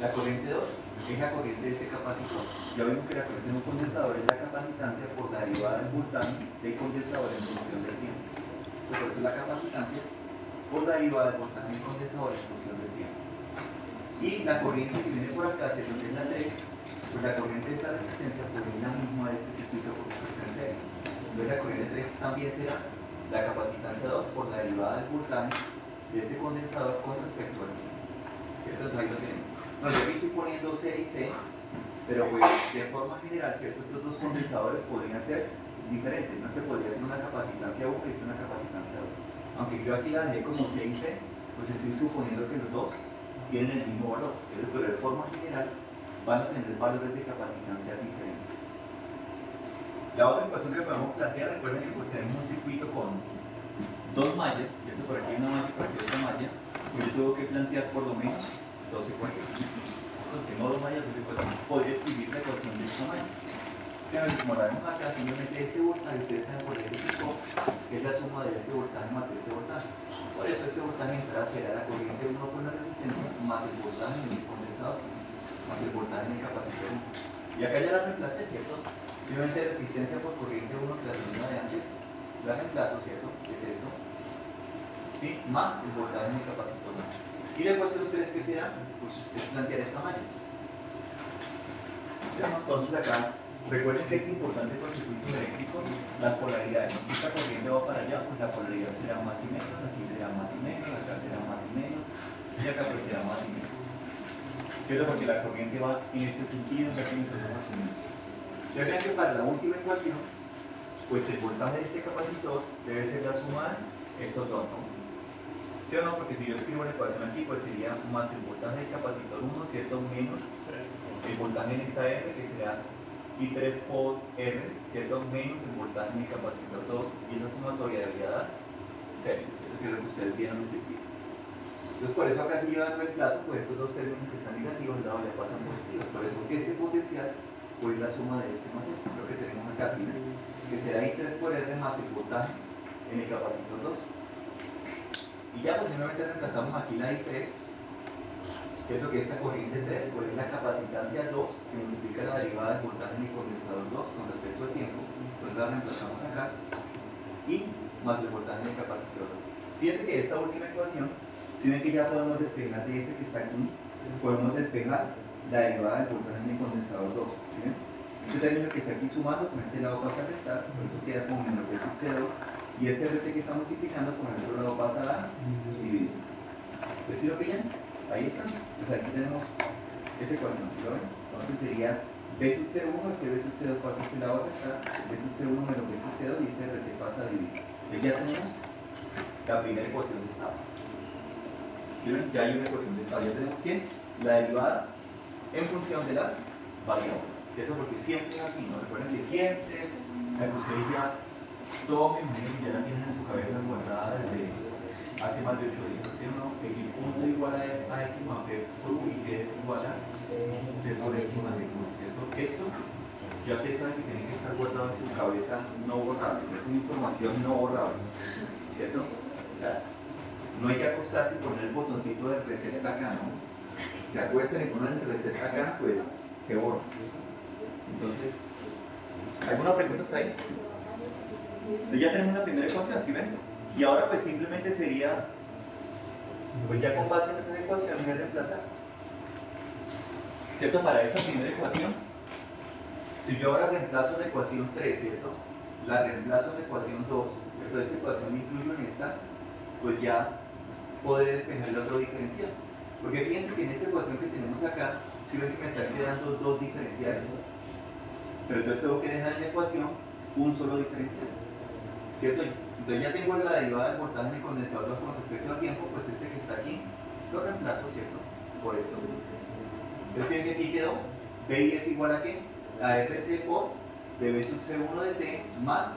La corriente 2 es la corriente de este capacitor. Ya vimos que la corriente de un condensador es la capacitancia por la derivada del voltaje del condensador en función del tiempo. Por eso la capacitancia por la derivada del voltaje del condensador en función del tiempo. Y la corriente, si viene por acá, se es la 3, pues la corriente de esta resistencia pues es la misma de este circuito porque eso está en serie. Entonces la corriente 3 también será la capacitancia 2 por la derivada del voltaje de este condensador con respecto al tiempo. ¿Cierto? Entonces ahí lo tenemos. No, yo aquí estoy poniendo C y C, pero pues de forma general, ¿cierto? Estos dos condensadores podrían ser diferentes. No se podría hacer una capacitancia 1 y una capacitancia 2. Aunque yo aquí la dejé como C y C, pues estoy suponiendo que los dos tienen el mismo valor, pero de forma general van a tener valores de capacitancia diferentes. La otra ecuación que podemos plantear, recuerden que pues tenemos un circuito con dos mallas, ¿cierto? Por aquí hay una malla y por aquí otra malla, pues yo tengo que plantear por lo menos dos ecuaciones. Entonces tengo dos mallas, dos ecuaciones. Podría escribir la ecuación de esta malla. Como la vemos acá, simplemente este voltaje, ustedes saben por ejemplo que es la suma de este voltaje más este voltaje. Por eso este voltaje de entrada será la corriente 1 por la resistencia más el voltaje en este condensador, más el voltaje en el capacitor 1. Y acá ya la reemplacé, ¿cierto? Simplemente resistencia por corriente 1 que la misma de antes, la reemplazo, ¿cierto? Es esto, ¿sí? Más el voltaje en el capacitor 1. Y la ecuación 3 que será, pues es plantear esta malla. Entonces acá, recuerden que es importante con circuitos eléctricos las polaridades, ¿no? Si esta corriente va para allá, pues la polaridad será más y menos, aquí será más y menos, acá será más y menos, y acá pues será más y menos. ¿Cierto? Porque la corriente va en este sentido, acá que nosotros asumimos. Ya vean que para la última ecuación, pues el voltaje de este capacitor debe ser la suma de estos dos, ¿no? ¿Sí o no? Porque si yo escribo la ecuación aquí, pues sería más el voltaje del capacitor 1, ¿cierto? Menos el voltaje en esta R, que será I3 por R, ¿cierto? Menos el voltaje en el capacitor 2, y la sumatoria debería dar 0, que es lo que ustedes vieron en el circuito. Entonces, por eso acá si llevan reemplazo, pues estos dos términos que están negativos, la ya pasan positivos. Por eso que este potencial, pues la suma de este más este, lo que tenemos acá, ¿sí? Que será I3 por R más el voltaje en el capacitor 2. Y ya pues simplemente reemplazamos aquí la I3, ¿cierto? Que esta corriente 3 pues es la capacitancia 2 que multiplica la derivada del voltaje en el condensador 2 con respecto al tiempo. Entonces la reemplazamos acá y más el voltaje en el capacitor 2. Fíjense que esta última ecuación, si ven que ya podemos despejar de este que está aquí, podemos despejar la derivada del voltaje en el condensador 2. ¿Sí ven? Este término que está aquí sumando con este lado pasa a restar, por eso queda como menos B sub C2, y este RC que está multiplicando con el otro lado pasa a dividir. ¿Pues sí lo pillan? Ahí está. Pues aquí tenemos esa ecuación, ¿sí lo ven? Entonces sería B sub C1, este B sub C2 pasa a este lado a restar, B sub C1 menos B sub C2 y este RC pasa a dividir. Entonces ya tenemos la primera ecuación de estado. ¿Sí ven? Ya hay una ecuación de estado. Ya tenemos que la derivada en función de las variables, ¿cierto? Porque siempre es así, ¿no? Recuerden que siempre es la que ustedes ya tomen, ya la tienen en su cabeza guardada desde hace más de 8 días, ¿sí o no? X punto igual a X más B por U y que es igual a C sobre X más B por U, ¿cierto? Esto ya ustedes saben que tiene que estar guardado en su cabeza no borrable, es una información no borrable, ¿cierto? O sea, no hay que acostarse y poner el botoncito de reset acá, ¿no? Se acuestan y ponen el reset acá, pues se borra. Entonces, ¿alguna pregunta hasta ahí? Entonces ya tenemos la primera ecuación, ¿sí ven? Y ahora pues simplemente sería, pues ya con base en esa ecuación voy a reemplazar. ¿Cierto? Para esa primera ecuación, si yo ahora reemplazo la ecuación 3, ¿cierto? La reemplazo en la ecuación 2, ¿cierto? Esta ecuación la incluyo en esta, pues ya podré despejar el otro diferencial. Porque fíjense que en esta ecuación que tenemos acá, si ven que me están quedando dos diferenciales, pero entonces tengo que dejar en la ecuación un solo diferencial, ¿cierto? Entonces ya tengo la derivada del voltaje en el condensador 2 con respecto al tiempo, pues este que está aquí lo reemplazo, ¿cierto? Por eso. Entonces si ven que aquí quedó, BI es igual a ¿qué? A RC por dB sub C1 de T más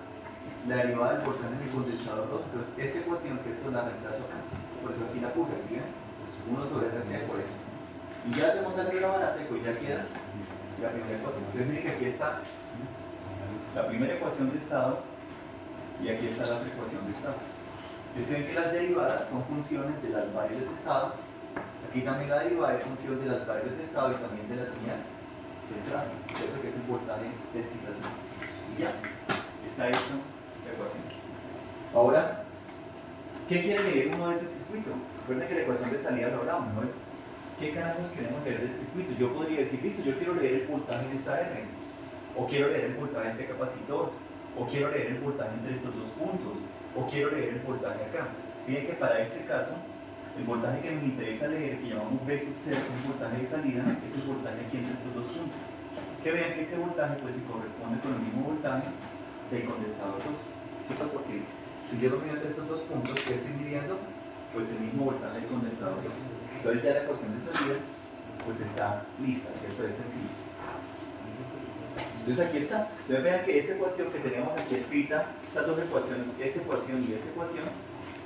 la derivada del voltaje en el condensador 2. Entonces esta ecuación, ¿cierto? La reemplazo acá. Por eso aquí la puse, ¿sí ven? 1 sobre RC por esto. Y ya hacemos álgebra barata y pues ya queda la primera ecuación. Entonces miren que aquí está la primera ecuación de estado y aquí está la otra ecuación de estado. Entonces ven que las derivadas son funciones de las variables de estado Aquí también la derivada de función de las variables de estado y también de la señal de entrada, ¿cierto? Que es el voltaje de excitación. Y ya, está hecho la ecuación. Ahora, ¿qué quiere leer uno de ese circuito? Recuerden que la ecuación de salida lo hablamos, ¿no? ¿Qué carajos queremos leer del circuito? Yo podría decir, listo, yo quiero leer el voltaje de esta R, o quiero leer el voltaje de este capacitor, o quiero leer el voltaje entre estos dos puntos, o quiero leer el voltaje acá. Fíjense que para este caso, el voltaje que nos interesa leer, que llamamos V sub 0, que es el voltaje de salida, es el voltaje aquí entre estos dos puntos. Que vean que este voltaje pues se corresponde con el mismo voltaje del condensador 2, ¿cierto? Porque si yo lo mido entre estos dos puntos, ¿qué estoy midiendo? Pues el mismo voltaje del condensador 2. Entonces ya la ecuación de salida pues está lista, ¿cierto? Es sencillo. Entonces aquí está. Entonces vean que esta ecuación que tenemos aquí escrita, estas dos ecuaciones, esta ecuación y esta ecuación,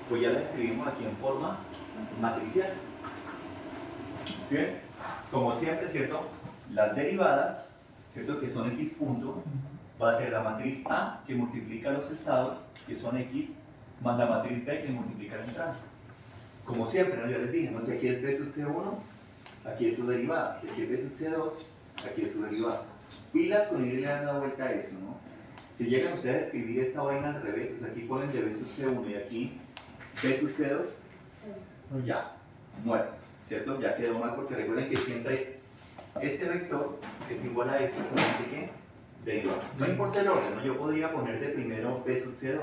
pues ya la escribimos aquí en forma matricial. ¿Sí ven? Como siempre, ¿cierto? Las derivadas, ¿cierto? Que son x punto, va a ser la matriz A que multiplica los estados, que son x, más la matriz B que multiplica la entrada. Como siempre, ¿no? Ya les dije, ¿no? Si aquí es B sub C1, aquí es su derivada. Si aquí es B sub C2, aquí es su derivada. Pilas con ir y le dan la vuelta a esto, ¿no? Si llegan ustedes a escribir esta vaina al revés, o sea, aquí ponen de B sub C1 y aquí B sub C2, ya, muertos, ¿cierto? Ya quedó mal porque recuerden que siempre este vector es igual a este, solamente que derivado. No importa el orden, ¿no? Yo podría poner de primero B sub C2.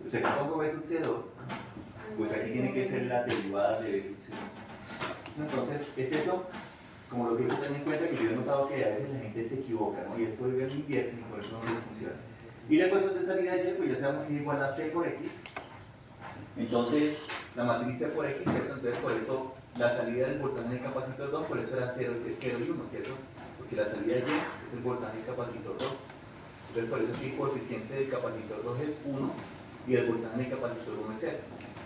O sea, que pongo B sub C2, pues aquí tiene que ser la derivada de B sub C2. Entonces, es eso, como lo que hay que tener en cuenta, que yo he notado que a veces la gente se equivoca, ¿no? Y esto lo invierte y por eso no le funciona. Y la ecuación de salida de Y, pues ya sabemos que es igual a C por X. Entonces, la matriz C por X, ¿cierto? Entonces, por eso la salida del voltaje del capacitor 2, por eso era 0, es 0 y 1, ¿cierto? Porque la salida de Y es el voltaje del capacitor 2. Entonces, por eso aquí el coeficiente del capacitor 2 es 1 y el voltaje del capacitor 1 es 0.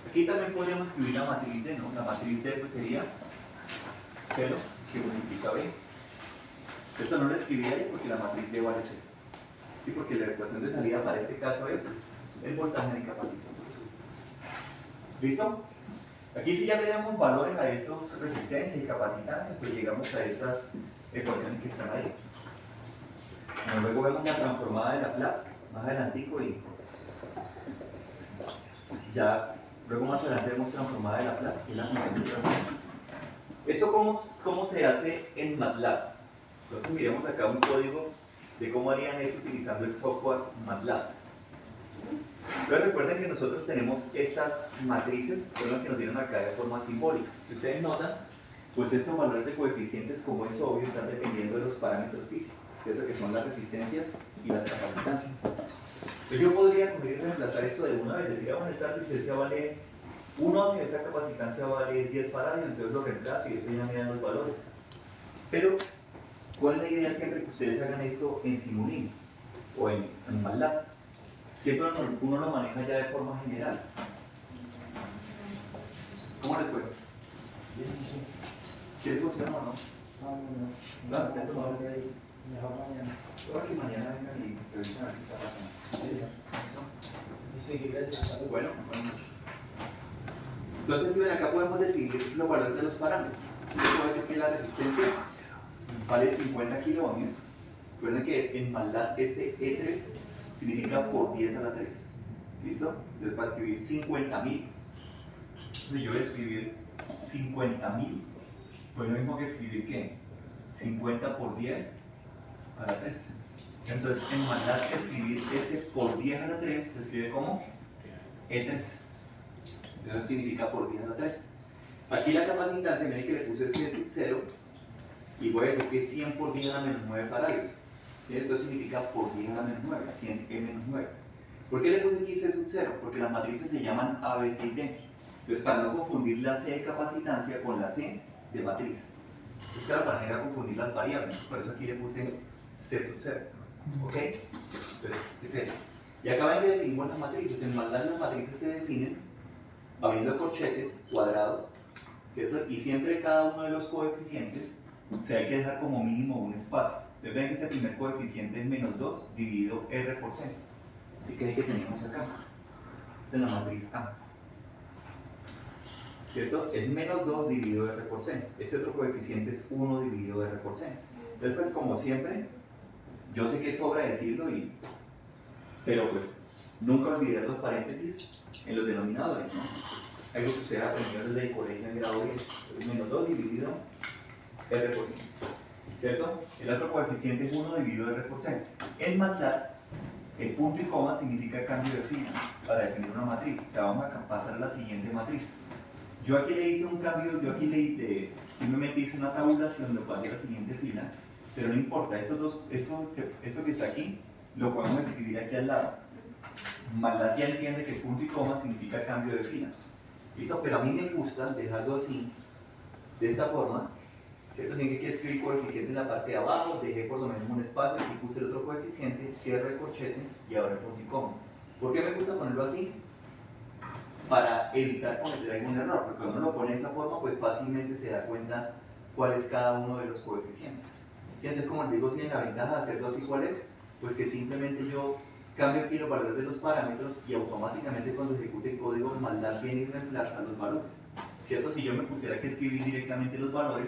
Aquí también podríamos escribir la matriz D, ¿no? La matriz D pues sería 0 que multiplica B. Esto no lo escribí ahí porque la matriz D vale 0. Sí, porque la ecuación de salida para este caso es el voltaje del capacitor. ¿Listo? Aquí si ya tenemos valores a estos resistencias y capacitancias, pues llegamos a estas ecuaciones que están ahí. Bueno, luego vemos la transformada de Laplace, más adelantico, y ya luego más adelante vemos transformada de Laplace y la ¿Esto cómo se hace en MATLAB? Entonces miremos acá un código de cómo harían eso utilizando el software MATLAB. Pero recuerden que nosotros tenemos estas matrices, que son las que nos dieron acá de forma simbólica. Si ustedes notan, pues estos valores de coeficientes, como es obvio, están dependiendo de los parámetros físicos, ¿cierto? Que son las resistencias y las capacitancias. Entonces yo podría coger y reemplazar esto de una vez, decir, bueno, esta resistencia vale 1 ohm y esta capacitancia vale 10 faradios, entonces lo reemplazo y eso ya me dan los valores. Pero, ¿cuál es la idea siempre que ustedes hagan esto en Simulink o en MATLAB? Siempre uno lo maneja ya de forma general. ¿Cómo les fue? ¿Sí les funcionó o no? Claro, mejor mañana. Ahora que mañana vengan y revisen a ver qué está pasando. Sí, gracias. Bueno. Entonces, si ven, acá podemos definir los valores de los parámetros. Yo puedo decir que la resistencia vale 50 kiloohmios. Recuerden que en MATLAB este E3 significa por 10 a la 3. ¿Listo? Entonces, para escribir 50.000, yo voy a escribir 50.000, pues lo mismo que escribir ¿qué? 50 por 10 a la 3. Entonces, en MATLAB escribir este por 10 a la 3 se escribe como E3. Eso significa por 10 a la 3. Aquí la capacitancia, miren que le puse C sub 0 y voy a decir que 100 por 10 a la menos 9 faradios. ¿Sí? Entonces significa por 10 a la menos 9, 100 E menos 9. ¿Por qué le puse aquí C sub 0? Porque las matrices se llaman A, B, C y D. Entonces, para no confundir la C de capacitancia con la C de matriz. Entonces, claro, para no confundir las variables. Por eso aquí le puse C sub 0. ¿Ok? Entonces, es eso. Y acá ven que definimos las matrices. En MATLAB las matrices se definen abriendo corchetes cuadrados, ¿cierto? Y siempre cada uno de los coeficientes se hay que dejar como mínimo un espacio. Entonces ven que este primer coeficiente es menos 2 dividido R por C. Así que es el que tenemos acá. Esta es la matriz A. ¿cierto? Es menos 2 dividido R por C. Este otro coeficiente es 1 dividido R por C. Entonces, pues como siempre, yo sé que sobra decirlo, pero pues nunca olvidar los paréntesis en los denominadores, ¿no? Algo que usted aprendió desde el colegio en grado 10. Es menos 2 dividido R por C. ¿Cierto? El otro coeficiente es 1 dividido R por C. En MATLAB, el punto y coma significa cambio de fila para definir una matriz. O sea, vamos a pasar a la siguiente matriz. Yo aquí le hice un cambio, simplemente hice una tabulación, lo pasé a la siguiente fila, pero no importa, eso que está aquí, lo podemos escribir aquí al lado. MATLAB ya entiende que el punto y coma significa cambio de fila. ¿Listo? Pero a mí me gusta dejarlo así, de esta forma. ¿Cierto? Tiene que escribir coeficiente en la parte de abajo, dejé por lo menos un espacio, aquí puse el otro coeficiente, cierre el corchete y ahora el punto y coma. ¿Por qué me gusta ponerlo así? Para evitar cometer algún error, porque cuando uno lo pone de esta forma, pues fácilmente se da cuenta cuál es cada uno de los coeficientes. ¿Sí? Entonces, como les digo, si en la ventaja de hacerlo así, ¿cuál es? Pues que simplemente yo cambio aquí los valores de los parámetros y automáticamente cuando ejecute el código, MATLAB viene y reemplaza los valores. ¿Cierto? Si yo me pusiera que escribir directamente los valores,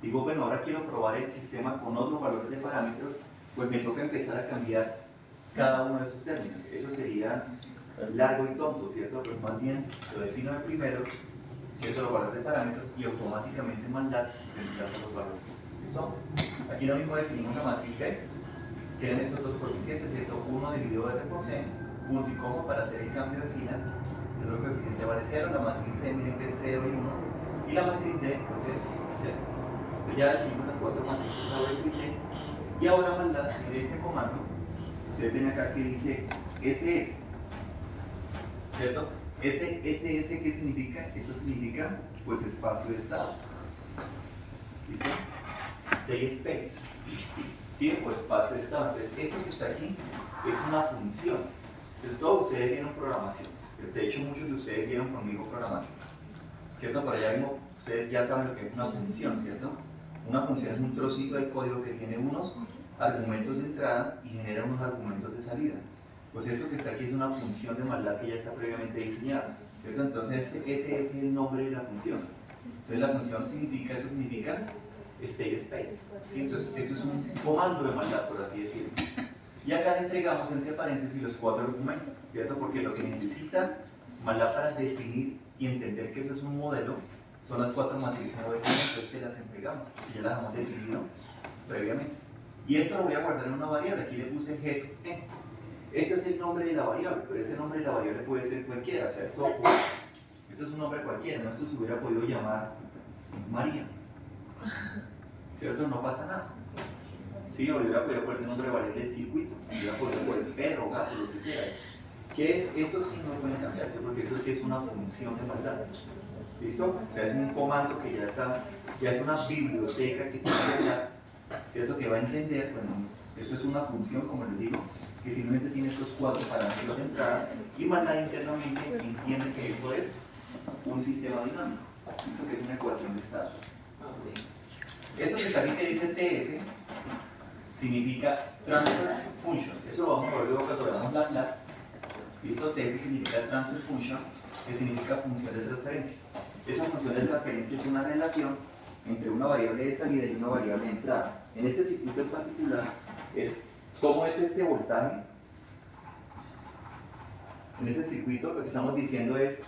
digo, bueno, ahora quiero probar el sistema con otros valores de parámetros, pues me toca empezar a cambiar cada uno de esos términos. Eso sería largo y tonto, ¿cierto? Pero más bien lo defino de primero, ¿cierto? Los valores de parámetros y automáticamente MATLAB reemplaza los valores. ¿Listo? Aquí lo mismo definimos la matriz B, que eran esos dos coeficientes, ¿cierto? 1 dividido R por C, punto y coma para hacer el cambio de fila. El otro coeficiente vale 0, la matriz C miren que es 0 y 1, y la matriz D pues es 0. Entonces ya definimos las cuatro matrices A, B, C y D. Y ahora MATLAB en este comando, ustedes ven acá que dice SS, ¿cierto? SS, ¿qué significa? Esto significa, pues, espacio de estados. ¿Listo? State space. ¿Sí? O espacio de estados. Entonces, esto que está aquí es una función. Entonces, todos ustedes vieron programación. De hecho, muchos de ustedes vieron conmigo programación. ¿Cierto? Por allá mismo, ustedes ya saben lo que es una función, ¿cierto? Una función es un trocito de código que tiene unos argumentos de entrada y genera unos argumentos de salida. Pues esto que está aquí es una función de MATLAB que ya está previamente diseñada, ¿cierto? Entonces ese es el nombre de la función. Entonces la función significa state space, ¿sí? Entonces esto es un comando de MATLAB, por así decirlo. Y acá le entregamos entre paréntesis los 4 argumentos, ¿cierto? Porque lo que necesita MATLAB para definir y entender que eso es un modelo son las 4 matrices ABC, entonces se las entregamos, y ya las hemos definido previamente. Y esto lo voy a guardar en una variable, aquí le puse G sub E. Ese es el nombre de la variable, pero ese nombre de la variable puede ser cualquiera, o sea, esto es un nombre cualquiera, no, esto se hubiera podido llamar María, ¿cierto? No pasa nada. Sí, o hubiera podido poner el nombre de variable de circuito, hubiera podido poner perro, gato, lo que sea. ¿Qué es? Esto sí no puede cambiarse, porque eso sí es una función de MATLAB. ¿Listo? O sea, es un comando que ya está, ya es una biblioteca que tiene MATLAB, ¿cierto? Que va a entender, bueno, esto es una función, como les digo, que simplemente tiene estos 4 parámetros de entrada y MATLAB internamente entiende que eso es un sistema dinámico, eso que es una ecuación de estado. Esto que está aquí que dice TF significa Transfer Function, eso lo vamos a ver luego cuando veamos Laplace. ¿Listo? TF significa Transfer Function, que significa función de transferencia. Esa función de transferencia es una relación entre una variable de salida y una variable de entrada. En este circuito en particular es cómo es este voltaje. En este circuito lo que estamos diciendo es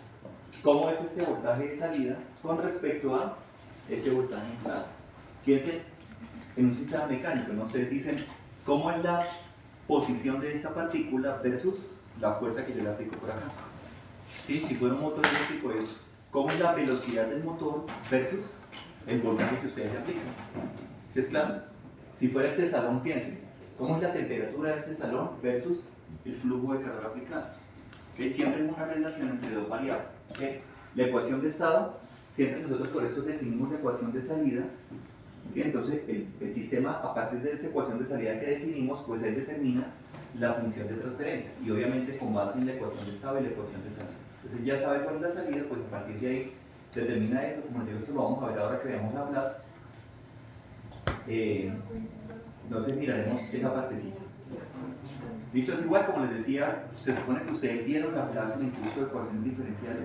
cómo es este voltaje de salida con respecto a este voltaje de entrada. Piensen en un sistema mecánico, ¿no? Ustedes dicen cómo es la posición de esta partícula versus la fuerza que yo le aplico por acá. ¿Sí? Si fuera un motor eléctrico es cómo es la velocidad del motor versus el voltaje que ustedes le aplican. ¿Sí es claro? Si fuera este salón, piensen, ¿cómo es la temperatura de este salón versus el flujo de calor aplicado? ¿Okay? Siempre es una relación entre dos variables. ¿Okay? La ecuación de estado, siempre nosotros por eso definimos la ecuación de salida. ¿Sí? Entonces el sistema, a partir de esa ecuación de salida que definimos, pues él determina la función de transferencia y obviamente con base en la ecuación de estado y la ecuación de salida. Entonces ya sabe cuál es la salida, pues a partir de ahí determina eso. Como les digo, esto lo vamos a ver ahora que veamos Laplace. Entonces miraremos esa partecita. ¿Listo? Es igual, como les decía, se supone que ustedes vieron Laplace en el curso de ecuaciones diferenciales.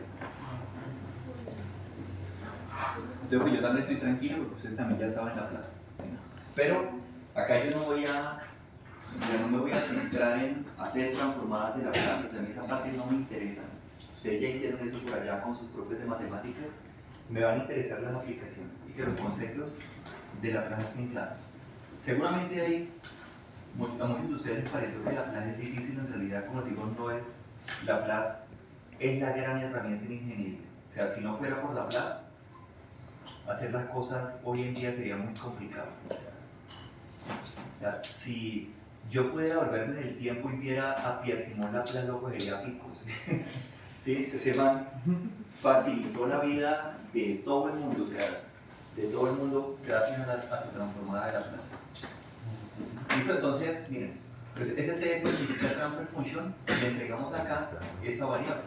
Entonces pues, yo también estoy tranquilo porque ustedes también ya estaban en la plaza. ¿Sí? Pero acá yo ya no me voy a centrar en hacer transformadas de la plaza, a mí esa parte no me interesa. Ustedes ya hicieron eso por allá con sus profes de matemáticas, me van a interesar las aplicaciones y que los conceptos de la plaza estén claros. Seguramente a muchos de ustedes les pareció que la plaza es difícil, en realidad, como digo, no es. La plaza es la gran herramienta en ingeniería. O sea, si no fuera por la plaza, hacer las cosas hoy en día sería muy complicado. O sea, si yo pudiera volverme en el tiempo y viera a Pierre Simón Laplace, lo cogería a picos. ¿Sí? Ese man facilitó la vida de todo el mundo, o sea, de todo el mundo gracias a su transformada de la plaza. ¿Listo? Entonces, miren, pues ese TF significa transfer function, le entregamos acá esta variable.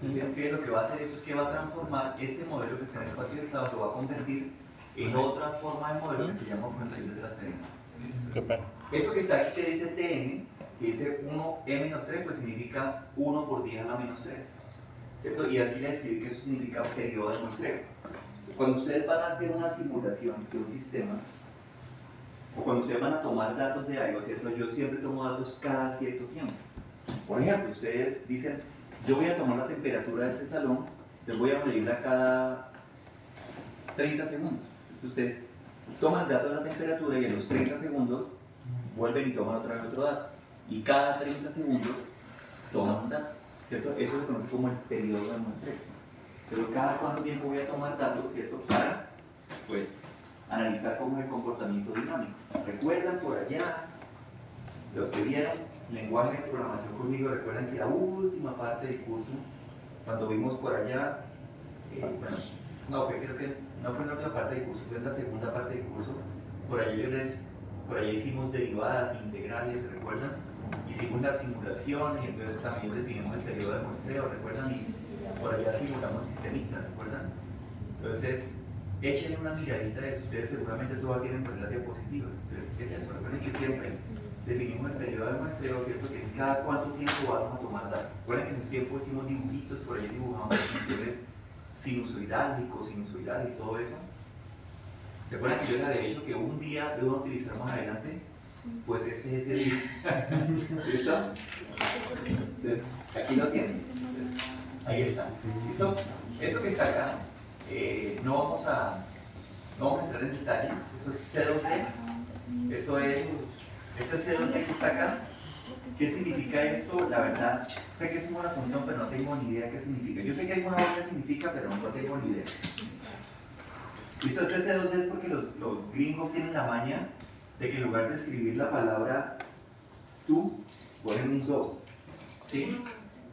Entonces, lo que va a hacer eso es que va a transformar este modelo que está en el espacio de estado, lo va a convertir en otra forma de modelo que se llama función de transferencia. Eso que está aquí que dice Tn, que dice 1e-3, pues significa 1 por 10 a la menos 3. ¿Cierto? Y aquí le escribí que eso significa periodo de muestreo. Cuando ustedes van a hacer una simulación de un sistema, o cuando ustedes van a tomar datos de algo, ¿cierto? Yo siempre tomo datos cada cierto tiempo. Por ejemplo, ustedes dicen, yo voy a tomar la temperatura de este salón, les voy a medirla cada 30 segundos. Entonces, ustedes toman el dato de la temperatura y en los 30 segundos vuelven y toman otra vez otro dato. Y cada 30 segundos toman un dato, ¿cierto? Eso se conoce como el periodo de muestreo. Pero cada cuánto tiempo voy a tomar datos, ¿cierto? Para, pues, analizar cómo es el comportamiento dinámico. ¿Recuerdan por allá, los que vieron lenguaje de programación conmigo, recuerdan que la última parte del curso, cuando vimos por allá, bueno, creo que no fue en la otra parte del curso, fue en la segunda parte del curso, por allá hicimos derivadas, integrales, ¿recuerdan? Hicimos las simulaciones y entonces también definimos el periodo de muestreo, ¿recuerdan? Y por allá simulamos sistemitas, ¿recuerdan? Entonces, échenle una miradita de eso, ustedes seguramente todas tienen por las diapositivas. Entonces, ¿qué es eso? Recuerden que siempre definimos el periodo de muestreo, ¿cierto? Que es cada cuánto tiempo vamos a tomar datos. Recuerden que en el tiempo hicimos dibujitos, por ahí dibujamos funciones sinusoidal y cosinusoidal y todo eso. ¿Se acuerdan que yo les había dicho que un día lo iba a utilizar más adelante? Sí. Pues este es ese día. ¿Listo? Entonces, aquí lo tienen. Ahí está. ¿Listo? Eso que está acá, no vamos a entrar en detalle. Eso es C2D. Este C2D que está acá. ¿Qué significa esto? La verdad, sé que es una función, pero no tengo ni idea qué significa. Yo sé que alguna vaina significa, pero no tengo ni idea. ¿Listo? Este C2D es porque los gringos tienen la maña de que en lugar de escribir la palabra tú, ponen un 2. ¿Sí?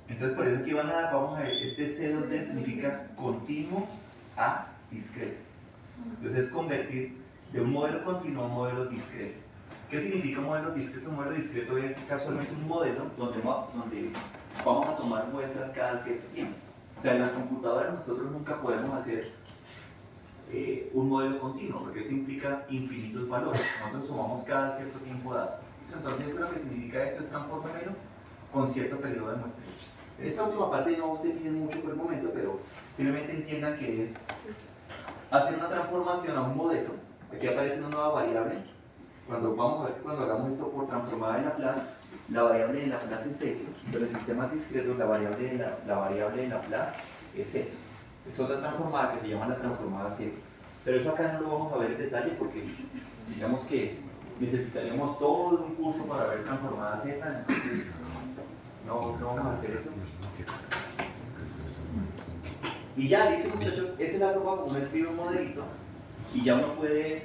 Entonces, por eso aquí vamos a ver, este C2D significa continuo a discreto. Entonces, es convertir de un modelo continuo a un modelo discreto. ¿Qué significa un modelo discreto? Un modelo discreto es casualmente un modelo donde vamos a tomar muestras cada cierto tiempo. O sea, en las computadoras nosotros nunca podemos hacer un modelo continuo, porque eso implica infinitos valores. Nosotros tomamos cada cierto tiempo datos. Entonces, eso lo que significa esto es transformarlo con cierto periodo de muestreo. En esta última parte no se fijen mucho por el momento, pero simplemente entiendan que es hacer una transformación a un modelo. Aquí aparece una nueva variable. Vamos a ver que cuando hagamos esto por transformada de Laplace, la variable de Laplace es S, pero en sistemas discretos la variable de Laplace es Z. Es otra transformada que se llama la transformada Z. Pero eso acá no lo vamos a ver en detalle porque digamos que necesitaríamos todo un curso para ver transformada Z, entonces no vamos a hacer eso. Y ya, listo muchachos, esa es la forma como uno escribe un modelito y ya uno puede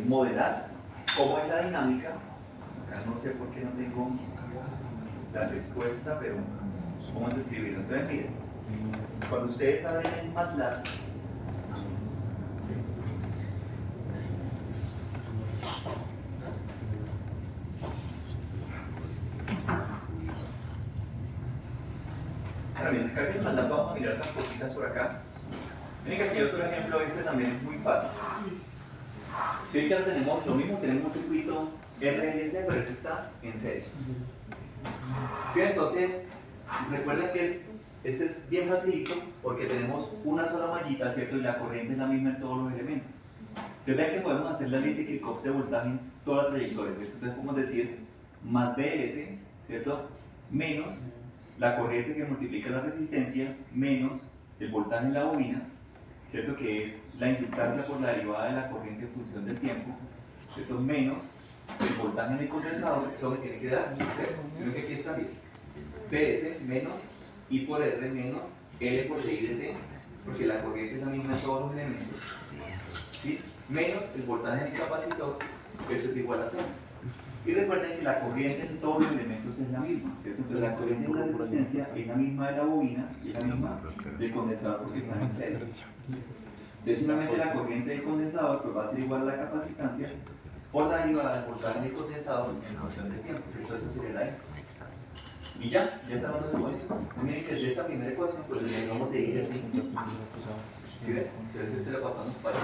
modelar cómo es la dinámica. Acá no sé por qué no tengo la respuesta, pero vamos a escribirlo. Entonces miren, cuando ustedes abren el MATLAB, ¿sí? Ahora bien, acá en el MATLAB vamos a mirar las cositas por acá. Miren que aquí hay otro ejemplo, este también es muy fácil. Si ya tenemos lo mismo, tenemos un circuito RLC, pero este está en serie. Bien, entonces, recuerden que este es bien facilito porque tenemos una sola mallita, ¿cierto? Y la corriente es la misma en todos los elementos. Entonces vean que podemos hacer la ley de Kirchhoff de voltaje en toda la trayectoria, ¿cierto? Entonces podemos decir más BS, ¿cierto? Menos la corriente que multiplica la resistencia, menos el voltaje en la bobina, ¿cierto? Que es la inductancia por la derivada de la corriente en función del tiempo, ¿cierto? Menos el voltaje en el condensador, eso me tiene que dar 0, sino que aquí está bien. PS menos I por R menos L por D de T, porque la corriente es la misma en todos los elementos, ¿sí? Menos el voltaje en el capacitor, eso es igual a 0. Y recuerden que la corriente en todos los elementos es la misma, ¿cierto? Entonces la corriente en la resistencia es la misma de la bobina y es la misma del condensador porque están en 0. Entonces simplemente la corriente del condensador pues, va a ser igual a la capacitancia por la derivada del voltaje del condensador en función del tiempo, ¿cierto? Eso sería la E. Y ya está dando la ecuación. Miren que de esta primera ecuación pues le llamamos de I de T. ¿Sí ven? Entonces este lo pasamos para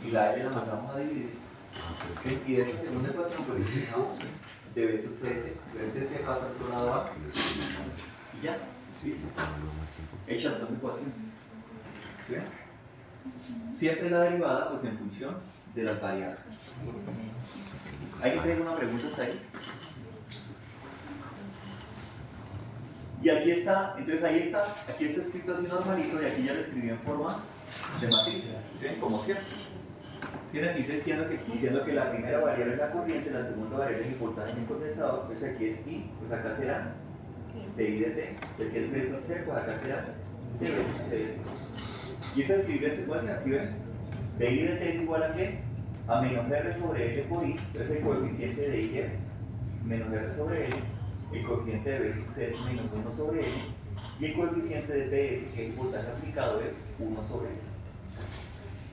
y la L la mandamos a dividir. ¿Okay? Y de esta segunda ecuación pues utilizamos de B sub C, este se pasa al otro lado A y ya, listo. Hechas dos ecuaciones. ¿Sí ven? Siempre la derivada pues en función de las variables. ¿Hay que tener una pregunta hasta ahí? Y aquí está, entonces ahí está, aquí está escrito así normalito y aquí ya lo escribí en forma de matrices, ¿sí? Como siempre. ¿Sí? Así diciendo que la primera variable es la corriente, la segunda variable es el voltaje en el condensador, pues aquí es I, pues acá será de I de T, si aquí es B sub C, pues acá será de B sub C de T. Y eso escribir esta ecuación, ¿sí ven? De I de T es igual a ¿qué? A menos R sobre L por I, entonces el coeficiente de I es menos R sobre L, el coeficiente de B sub C es menos 1 sobre L, y el coeficiente de PS, que es el voltaje aplicado, es 1 sobre L.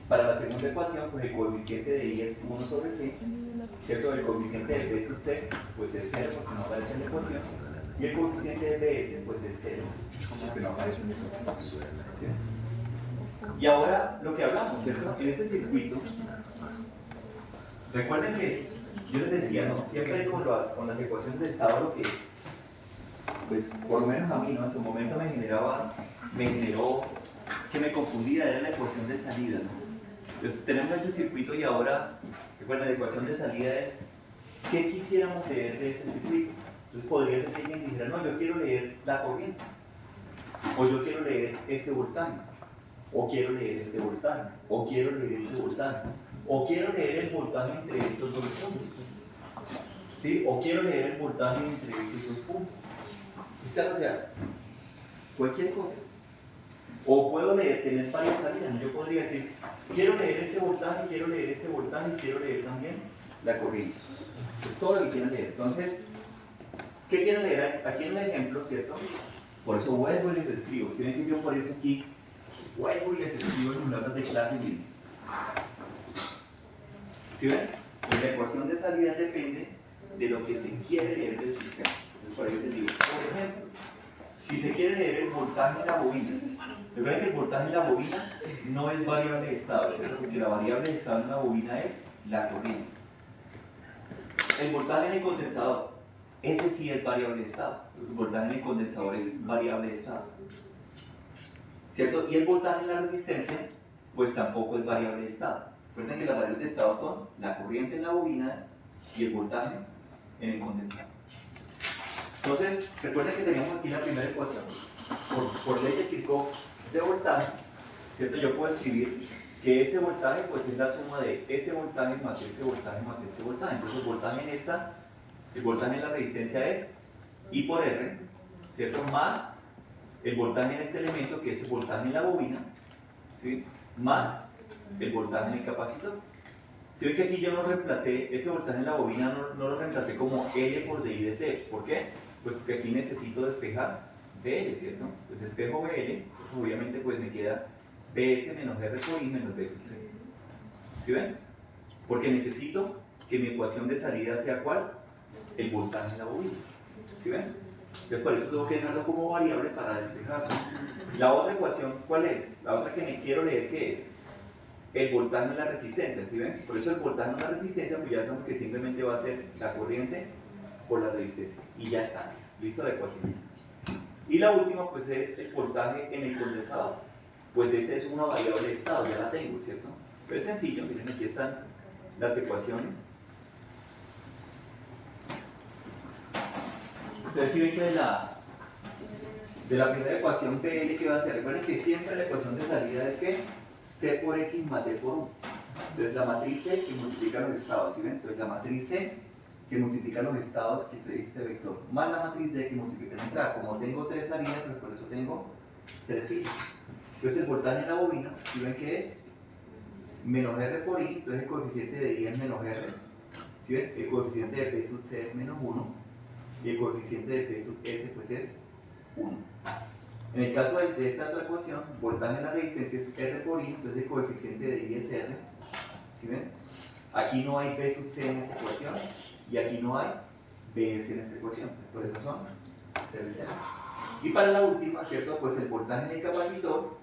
Para la segunda ecuación, pues el coeficiente de I es 1 sobre C, ¿cierto? El coeficiente de B sub C, pues es 0 porque no aparece en la ecuación, y el coeficiente de PS, pues es 0 porque no aparece en la ecuación. ¿Sí? Y ahora lo que hablamos, ¿cierto? En este circuito, recuerden que yo les decía, ¿no? Siempre con las ecuaciones de estado lo que, pues por lo menos a mí, ¿no? En su momento me generó que me confundía, era la ecuación de salida, ¿no? Entonces tenemos ese circuito y ahora, recuerden, la ecuación de salida es ¿qué quisiéramos leer de ese circuito? Entonces podría ser que alguien dijera, no, yo quiero leer la corriente, o yo quiero leer ese voltaje, o quiero leer este voltaje, o quiero leer ese voltaje, o quiero leer el voltaje entre estos dos puntos, ¿sí? O quiero leer el voltaje entre estos dos puntos. ¿Está? O sea, cualquier cosa. O puedo tener varias salidas, ¿no? Yo podría decir, quiero leer este voltaje, quiero leer este voltaje, quiero leer también la corriente. Es todo lo que quieran leer. Entonces, ¿qué quieren leer? Aquí en el ejemplo, ¿cierto? Por eso vuelvo y les escribo. Si ven que yo por eso aquí vuelvo y les escribo en notas de clase y ¿sí ven? Pues la ecuación de salida depende de lo que se quiere leer del sistema. Entonces, por ello les digo, por ejemplo, si se quiere leer el voltaje en la bobina, recuerden que el voltaje en la bobina no es variable de estado, ¿cierto? Porque la variable de estado en la bobina es la corriente. El voltaje en el condensador, ese sí es variable de estado. El voltaje en el condensador es variable de estado, ¿cierto? Y el voltaje en la resistencia, pues tampoco es variable de estado. Recuerden que las variables de estado son la corriente en la bobina y el voltaje en el condensador. Entonces, recuerden que tenemos aquí la primera ecuación. Por ley de Kirchhoff de voltaje, ¿cierto? Yo puedo escribir que este voltaje pues es la suma de este voltaje más este voltaje más este voltaje. Entonces el voltaje en la resistencia es I por R, ¿cierto? Más el voltaje en este elemento que es el voltaje en la bobina, ¿sí? Más el voltaje en el capacitor. Si ven que aquí yo no reemplacé, este voltaje en la bobina no lo reemplacé como L por DI de T. ¿Por qué? Pues porque aquí necesito despejar BL, ¿cierto? Entonces despejo BL, pues obviamente pues me queda BS menos R por I menos B sub C. ¿Sí ven? Porque necesito que mi ecuación de salida sea ¿cuál? El voltaje en la bobina. ¿Sí ven? Entonces por eso tengo que dejarlo como variable para despejarlo. La otra ecuación, ¿cuál es? La otra que me quiero leer, ¿qué es? El voltaje en la resistencia, ¿sí ven? Por eso el voltaje en la resistencia, pues ya sabemos que simplemente va a ser la corriente por la resistencia. Y ya está, listo la ecuación. Y la última, pues es el voltaje en el condensador. Pues esa es una variable de estado, ya la tengo, ¿cierto? Pero es sencillo, miren, aquí están las ecuaciones. Entonces, si ven que de la primera ecuación PL, ¿qué va a ser? Recuerden que siempre la ecuación de salida es que C por X más D por 1. Entonces, la matriz C que multiplica los estados, ¿sí ven? Entonces, la matriz C que multiplica los estados, que es este vector, más la matriz D que multiplica la entrada. Como tengo 3 salidas, pues por eso tengo 3 filas. Entonces, el voltaje en la bobina, ¿sí ven que es? Menos R por I, entonces el coeficiente de I es menos R. ¿Sí ven? El coeficiente de P sub C es menos 1. Y el coeficiente de P sub S, pues es 1. En el caso de esta otra ecuación, voltaje en la resistencia es R por I, entonces el coeficiente de I es R. ¿Sí ven? Aquí no hay P sub C en esta ecuación y aquí no hay BS en esta ecuación, por eso son 0 y 0. Y para la última, ¿cierto? Pues el voltaje en el capacitor,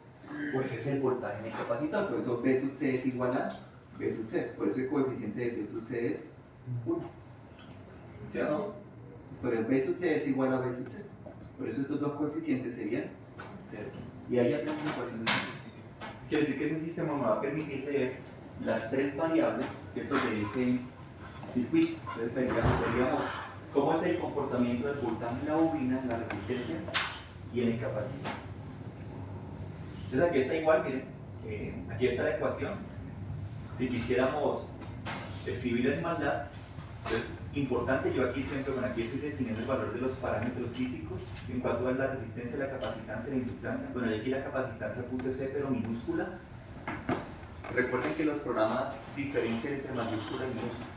pues es el voltaje en el capacitor, por eso P sub C es igual a B sub C, por eso el coeficiente de P sub C es 1. ¿Sí o no? Historia B sub C es igual a B sub C. Por eso estos dos coeficientes serían 0. Y ahí ya tenemos una ecuación de simplificación. Quiere decir que ese sistema me va a permitir leer las 3 variables, ¿cierto?, de ese circuito. Entonces veríamos cómo es el comportamiento del voltaje en la bobina, en la resistencia y en el capacitor. Entonces aquí está igual, miren, aquí está la ecuación. Si quisiéramos escribir en maldad, entonces, importante, yo aquí siempre, bueno, aquí estoy definiendo el valor de los parámetros físicos en cuanto a la resistencia, la capacitancia, la inductancia. Bueno, yo aquí la capacitancia puse C, pero minúscula. Recuerden que los programas diferencian entre mayúscula y minúscula.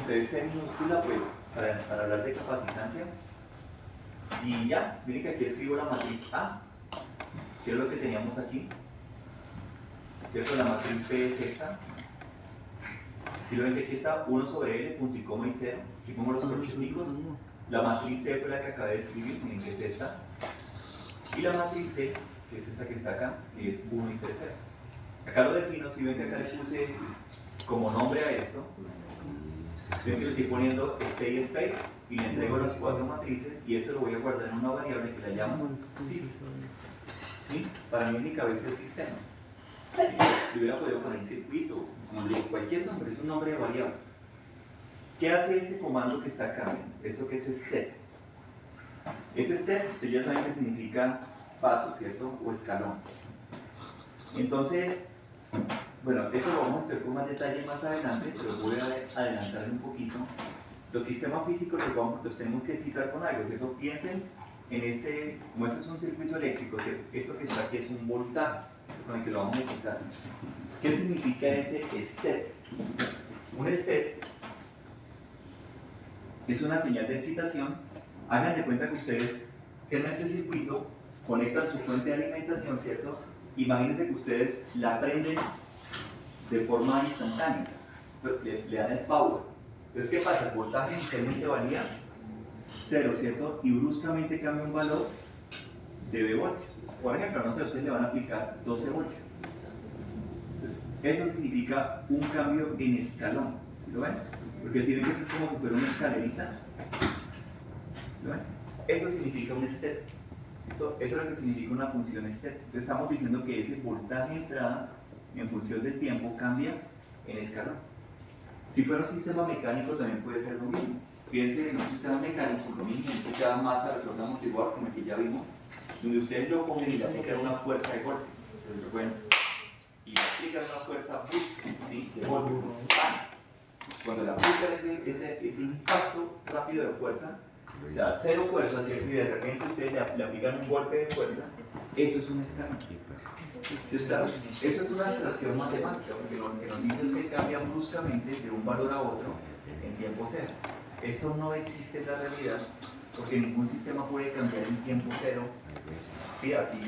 Entonces, C minúscula, pues, para hablar de capacitancia. Y ya, miren que aquí escribo la matriz A, que es lo que teníamos aquí. ¿Cierto? La matriz P es esta. Si lo ven que aquí está 1 sobre L, punto y coma y 0, aquí pongo los corcheticos. La matriz C fue la que acabé de escribir, miren que es esta. Y la matriz D, que es esta que está acá, que es 1 y 3, 0. Acá lo defino, si ven que acá le puse como nombre a esto, ven que le estoy poniendo state space y le entrego las 4 matrices y eso lo voy a guardar en una variable que la llamo sys. ¿Sí? Para mí en mi cabeza es sistema. Yo hubiera podido poner circuito, cualquier nombre, es un nombre de variable. ¿Qué hace ese comando que está acá? Eso que es step. Ese step, ustedes ya saben que significa paso, ¿cierto? O escalón. Entonces, bueno, eso lo vamos a hacer con más detalle más adelante, pero voy a adelantar un poquito. Los sistemas físicos los tenemos que citar con algo, ¿cierto? Piensen en este, como este es un circuito eléctrico, ¿cierto? Esto que está aquí es un voltaje con el que lo vamos a excitar. ¿Qué significa ese step? Un step es una señal de excitación. Hagan de cuenta que ustedes tienen este circuito, conectan su fuente de alimentación, ¿cierto? Imagínense que ustedes la prenden de forma instantánea, le dan el power. Entonces, ¿qué pasa? El voltaje inicialmente valía 0, ¿cierto? Y bruscamente cambia un valor de B voltios. Por ejemplo, no sé, ustedes le van a aplicar 12 voltios. Entonces, eso significa un cambio en escalón. ¿Sí lo ven? Porque si ven que eso es como si fuera una escalerita, ¿lo ven? Eso significa un step. Eso es lo que significa una función step. Entonces estamos diciendo que ese voltaje de entrada en función del tiempo cambia en escalón. Si fuera un sistema mecánico también puede ser lo mismo. Fíjense en un sistema mecánico, lo mismo, que sea masa resorte amortiguador, como el que ya vimos, donde ustedes lo cogen y le aplican una fuerza de golpe. Ustedes lo pueden, y le aplican una fuerza brusca, ¿sí? De golpe. Cuando le aplican ese impacto rápido de fuerza, o sea, 0 fuerza, ¿cierto? Y de repente ustedes le aplican un golpe de fuerza, eso es un escalón. ¿Sí está? Eso es una abstracción matemática, porque lo que nos dice es que cambia bruscamente de un valor a otro en tiempo cero. Esto no existe en la realidad, porque ningún sistema puede cambiar en tiempo cero, ¿sí? Así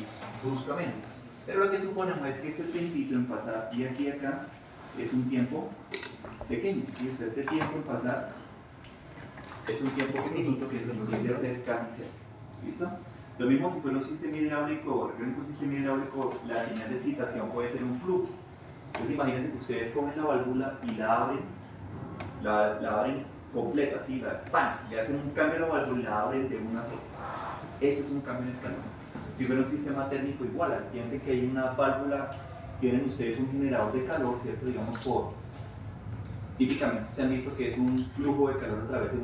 bruscamente. Pero lo que suponemos es que este tiempito en pasar de aquí a acá es un tiempo pequeño, ¿sí? O sea, este tiempo en pasar es un tiempo pequeñito que se tiende a ser casi cero. ¿Listo? Lo mismo si fuera un sistema hidráulico. Recuerden que un sistema hidráulico, la señal de excitación puede ser un flujo. Entonces imagínense que ustedes cogen la válvula y la abren completa, ¿sí? ¡Pam! Le hacen un cambio a la válvula y la abren de una sola. Eso es un cambio en escalón. Si fuera un sistema térmico igual, piensen que hay una válvula, tienen ustedes un generador de calor, ¿cierto? Digamos típicamente se han visto que es un flujo de calor a través de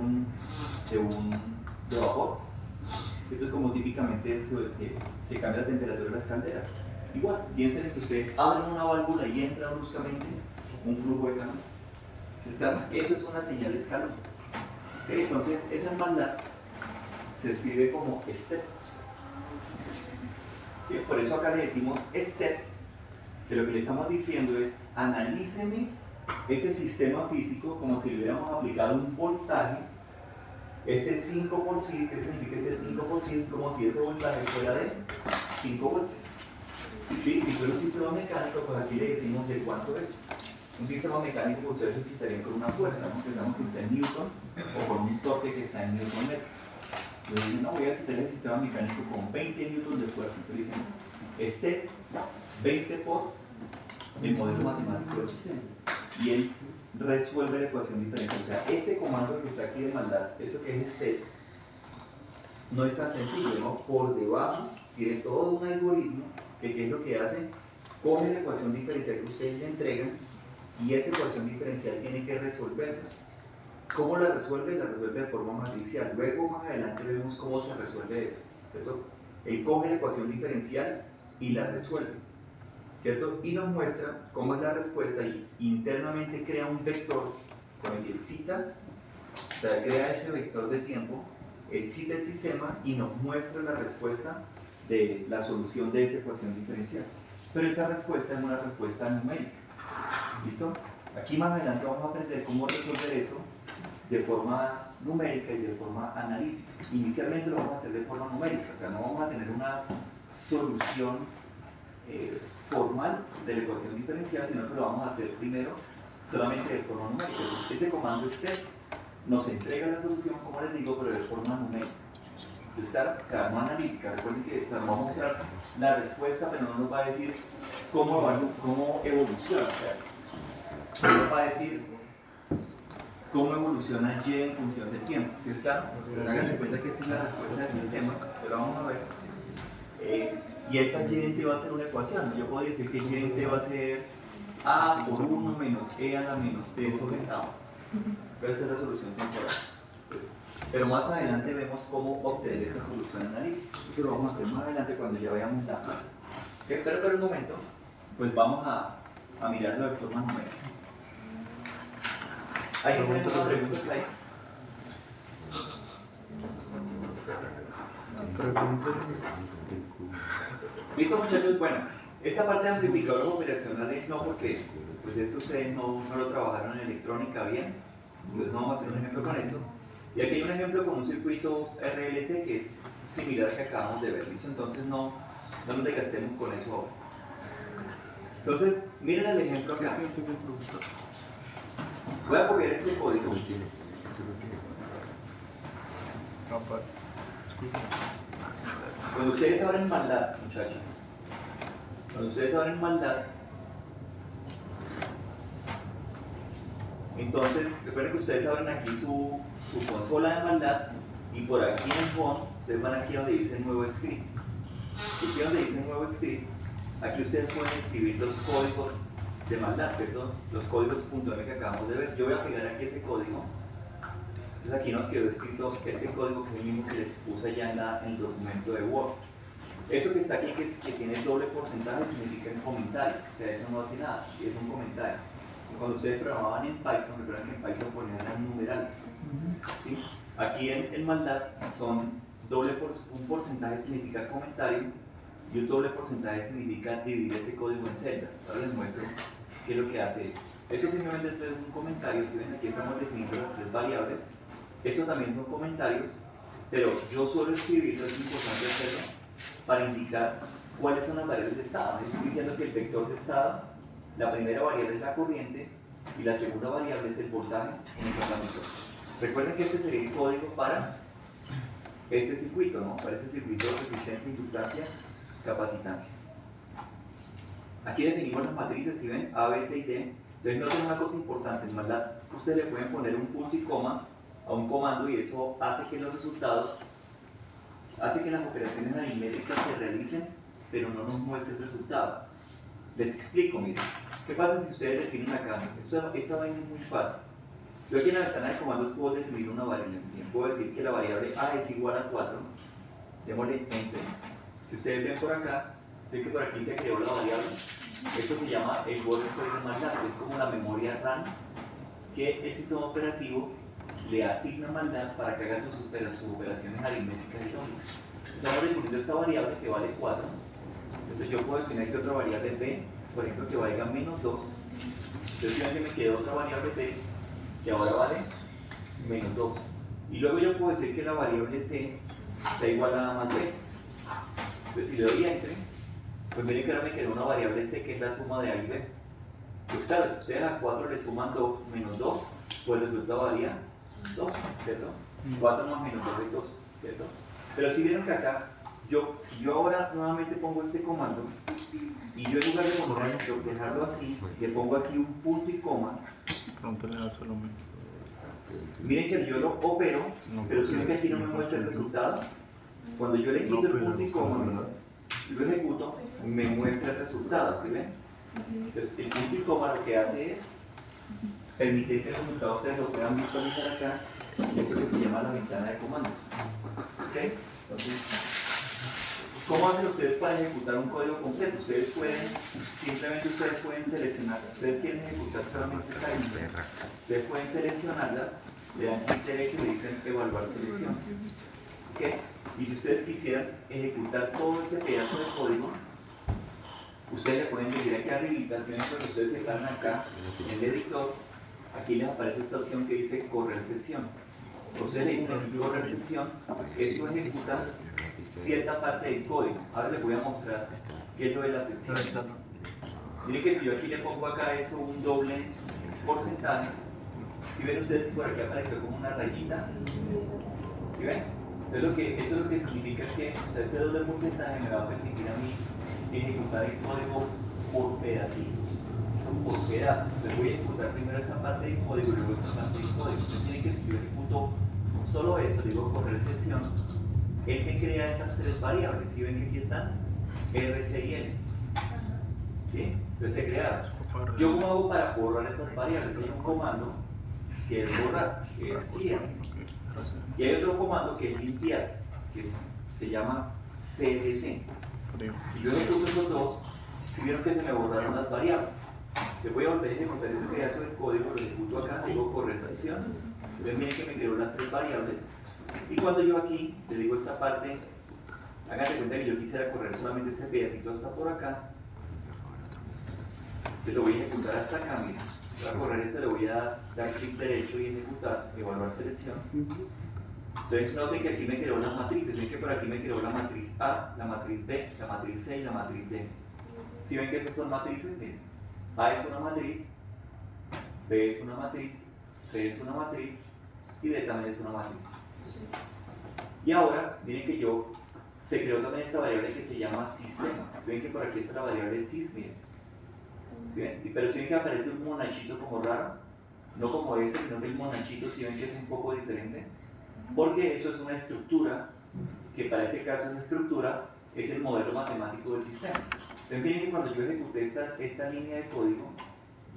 vapor. Esto es como típicamente se cambia la temperatura de las calderas. Igual, piensen que ustedes abren una válvula y entra bruscamente un flujo de calor. Eso es una señal de escalón. ¿Okay? Entonces, eso en MATLAB se escribe como step. ¿Sí? Por eso acá le decimos step, que lo que le estamos diciendo es analíceme ese sistema físico como si le hubiéramos aplicado un voltaje. Este 5%, ¿qué significa este 5%? Como si ese voltaje fuera de 5 voltios. ¿Sí? Si fuera un sistema mecánico, pues aquí le decimos de cuánto es. Un sistema mecánico que ustedes necesitarían con una fuerza, ¿no? Pensamos que está en Newton o con un torque que está en Newton metro. Entonces, no voy a necesitar el sistema mecánico con 20 Newton de fuerza. Entonces dicen, este 20 por el modelo matemático del sistema. Y él resuelve la ecuación diferencial. O sea, este comando que está aquí de maldad, eso que es este, no es tan sencillo, ¿no? Por debajo tiene todo un algoritmo que ¿qué es lo que hace? Coge la ecuación diferencial que ustedes le entregan y esa ecuación diferencial tiene que resolverla. ¿Cómo la resuelve? La resuelve de forma matricial. Luego, más adelante, vemos cómo se resuelve eso, ¿cierto? Él coge la ecuación diferencial y la resuelve, ¿cierto? Y nos muestra cómo es la respuesta y internamente crea un vector con el que excita, o sea, crea este vector de tiempo, excita el sistema y nos muestra la respuesta de la solución de esa ecuación diferencial. Pero esa respuesta es una respuesta numérica. ¿Listo? Aquí más adelante vamos a aprender cómo resolver eso de forma numérica y de forma analítica. Inicialmente lo vamos a hacer de forma numérica, o sea, no vamos a tener una solución formal de la ecuación diferencial, sino que lo vamos a hacer primero solamente de forma numérica. Entonces, ese comando step nos entrega la solución, como les digo, pero de forma numérica. Entonces, claro, o sea, no analítica. Recuerden que, o sea, nos va a mostrar la respuesta, pero no nos va a decir cómo evoluciona. O sea, nos va a decir cómo evoluciona Y en función del tiempo. ¿Sí es claro? Háganse cuenta que esta es la respuesta del sistema, pero vamos a ver. Y esta Y en T va a ser una ecuación. Yo podría decir que Y en T va a ser A por 1 menos E a la menos T sobre A. Puede ser la solución temporal. Pero más adelante vemos cómo obtener esta solución analítica. Eso lo vamos a hacer más adelante cuando ya veamos la clase. Pero por el momento, pues vamos a mirarlo de forma numérica. ¿Hay alguna preguntas ahí? ¿Listo, muchachos? Bueno, esta parte de amplificadores operacionales no, porque pues esto ustedes no lo trabajaron en electrónica bien, entonces no vamos a hacer un ejemplo con eso. Y aquí hay un ejemplo con un circuito RLC que es similar al que acabamos de ver, ¿listo? Entonces no nos desgastemos con eso ahora. Entonces, miren el ejemplo acá. Voy a copiar este código. Cuando ustedes abren MATLAB, muchachos, cuando ustedes abren MATLAB, entonces recuerden que ustedes abren aquí su consola de MATLAB y por aquí en el home, ustedes van aquí donde dice nuevo script. Aquí donde dice nuevo script, aquí ustedes pueden escribir los códigos de MATLAB, ¿cierto? Los códigos .m que acabamos de ver. Yo voy a pegar aquí ese código. Entonces aquí nos quedó escrito este código, que es el mismo que les puse allá en el documento de Word. Eso que está aquí, que tiene el doble porcentaje, significa en comentarios. O sea, eso no hace nada, es un comentario. Y cuando ustedes programaban en Python, recuerdan que en Python ponían un numeral. ¿Sí? Aquí en MATLAB un porcentaje significa comentario y un doble porcentaje significa dividir este código en celdas. Ahora les muestro qué es lo que hace esto. Eso simplemente es un comentario. Si ven, aquí estamos definiendo las tres variables. Eso también son comentarios, pero yo suelo escribirlo, es importante hacerlo, para indicar cuáles son las variables de estado. Estoy diciendo que el vector de estado, la primera variable es la corriente y la segunda variable es el voltaje en el capacitor. Recuerden que este sería el código para este circuito, ¿no? Para este circuito de resistencia, inductancia, capacitancia. Aquí definimos las matrices, si ven, A, B, C y D. Entonces noten una cosa importante, en MATLAB ustedes le pueden poner un punto y coma a un comando y eso hace que los resultados hace que las operaciones aritméticas se realicen, pero no nos muestre el resultado. Les explico, miren. ¿Qué pasa si ustedes definen acá? Esta vaina es muy fácil. Yo aquí en la ventana de comandos puedo definir una variable. Puedo decir que la variable a es igual a 4. Démosle enter. Si ustedes ven por acá, ven que por aquí se creó la variable. Esto se llama el board storage de MATLAB, es como la memoria RAM que el sistema operativo le asigna a MATLAB para que haga sus operaciones aritméticas y lógicas. Estamos definiendo esta variable que vale 4. Entonces yo puedo definir aquí otra variable b, por ejemplo, que valga menos 2. Entonces yo me queda otra variable b que ahora vale menos 2. Y luego yo puedo decir que la variable c sea igual a más b. Entonces si le doy enter, pues miren que ahora me queda una variable c que es la suma de a y b. Pues claro, si ustedes a 4 le suman 2 menos 2, pues el resultado varía 2, ¿cierto? 4 más menos 2 es 2, ¿cierto? Pero si vieron que acá, si yo ahora nuevamente pongo este comando, y yo en lugar de poner esto, dejarlo así, le pongo aquí un punto y coma, miren que yo lo opero, pero si ven que aquí no me muestra el resultado, cuando yo le quito el punto y coma, y lo ejecuto, me muestra el resultado, ¿sí ven? Entonces el punto y coma lo que hace es permitir que el resultado ustedes lo puedan visualizar acá, esto que se llama la ventana de comandos. ¿Ok? Entonces, ¿cómo hacen ustedes para ejecutar un código completo? Ustedes pueden seleccionar, si ustedes quieren ejecutar solamente esta línea, ustedes pueden seleccionarlas, le dan clic derecho y le dicen evaluar selección. ¿Ok? Y si ustedes quisieran ejecutar todo este pedazo de código, ustedes le pueden decir aquí arriba, cuando ustedes se paran acá en el editor, aquí les aparece esta opción que dice correr sección. Ustedes le dicen aquí correr sección, esto ejecuta cierta parte del código. Ahora les voy a mostrar qué es lo de la sección. Miren que si yo aquí le pongo acá eso un doble porcentaje, si ven ustedes por aquí apareció como una rayita, ¿sí ven? Entonces eso lo que significa es que ese doble porcentaje me va a permitir a mí ejecutar el código por pedacitos, por pedazos. Entonces voy a ejecutar primero esta parte del código y luego esta parte del código. Entonces tiene que, si yo ejecuto solo eso, digo correr sección, él se crea esas tres variables. ¿Sí ven que aquí están? R, C y L. ¿Sí? Entonces se crearon. ¿Yo cómo hago para borrar esas variables? Hay un comando que es borrar, que es clear. Y hay otro comando que es limpiar, que se llama clc. Si yo ejecuto estos dos, si vieron que se me borraron las variables, le voy a volver a ejecutar este pedazo del código, lo ejecuto acá, digo correr sección. Entonces miren que me creó las tres variables. Y cuando yo aquí le digo esta parte, hagan de cuenta que yo quisiera correr solamente este pedacito hasta por acá, se lo voy a ejecutar hasta acá, miren. Para correr esto le voy a dar clic derecho y ejecutar, evaluar selección. Entonces noten que aquí me creó las matrices, ven que por aquí me creó la matriz A, la matriz B, la matriz C y la matriz D. Si ven que esas son matrices, miren, A es una matriz, B es una matriz, C es una matriz y D también es una matriz. Y ahora, miren que se creó también esta variable que se llama sistema. Si ven que por aquí está la variable sys, miren. ¿Sí ven? Pero si ven que aparece un monachito como raro, no como ese, sino que el monachito, si ven que es un poco diferente, porque eso es una estructura, que para este caso esa estructura es el modelo matemático del sistema. Entonces miren que cuando yo ejecute esta línea de código,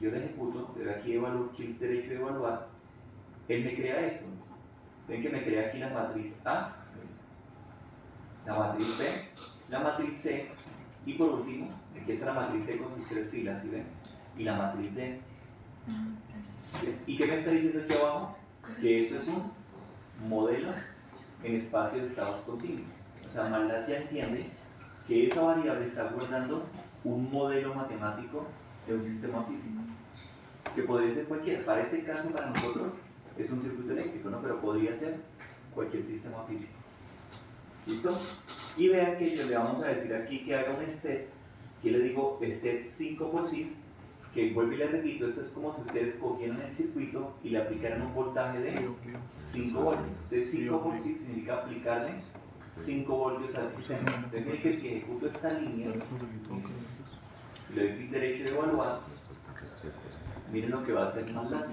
yo la ejecuto, le doy aquí clic derecho de evaluar, él me crea esto. Ven que me crea aquí la matriz A, la matriz B, la matriz C, y por último, aquí está la matriz C con sus tres filas, ¿sí ven? Y la matriz D. ¿Sí? ¿Y qué me está diciendo aquí abajo? Que esto es un modelo en espacio de estados continuos. O sea, MATLAB ya entiende que esa variable está guardando un modelo matemático de un sistema físico, que podría ser cualquiera. Para este caso, para nosotros, es un circuito eléctrico, ¿no? Pero podría ser cualquier sistema físico. ¿Listo? Y vean que le vamos a decir aquí que haga un step, que le digo step 5 por 6, que vuelvo y le repito, esto es como si ustedes cogieran el circuito y le aplicaran un voltaje de 5 voltios. Entonces 5 por 6 significa aplicarle 5 voltios al sistema. Entonces miren que si ejecuto esta línea y le doy clic derecho de evaluar, miren lo que va a hacer MATLAB.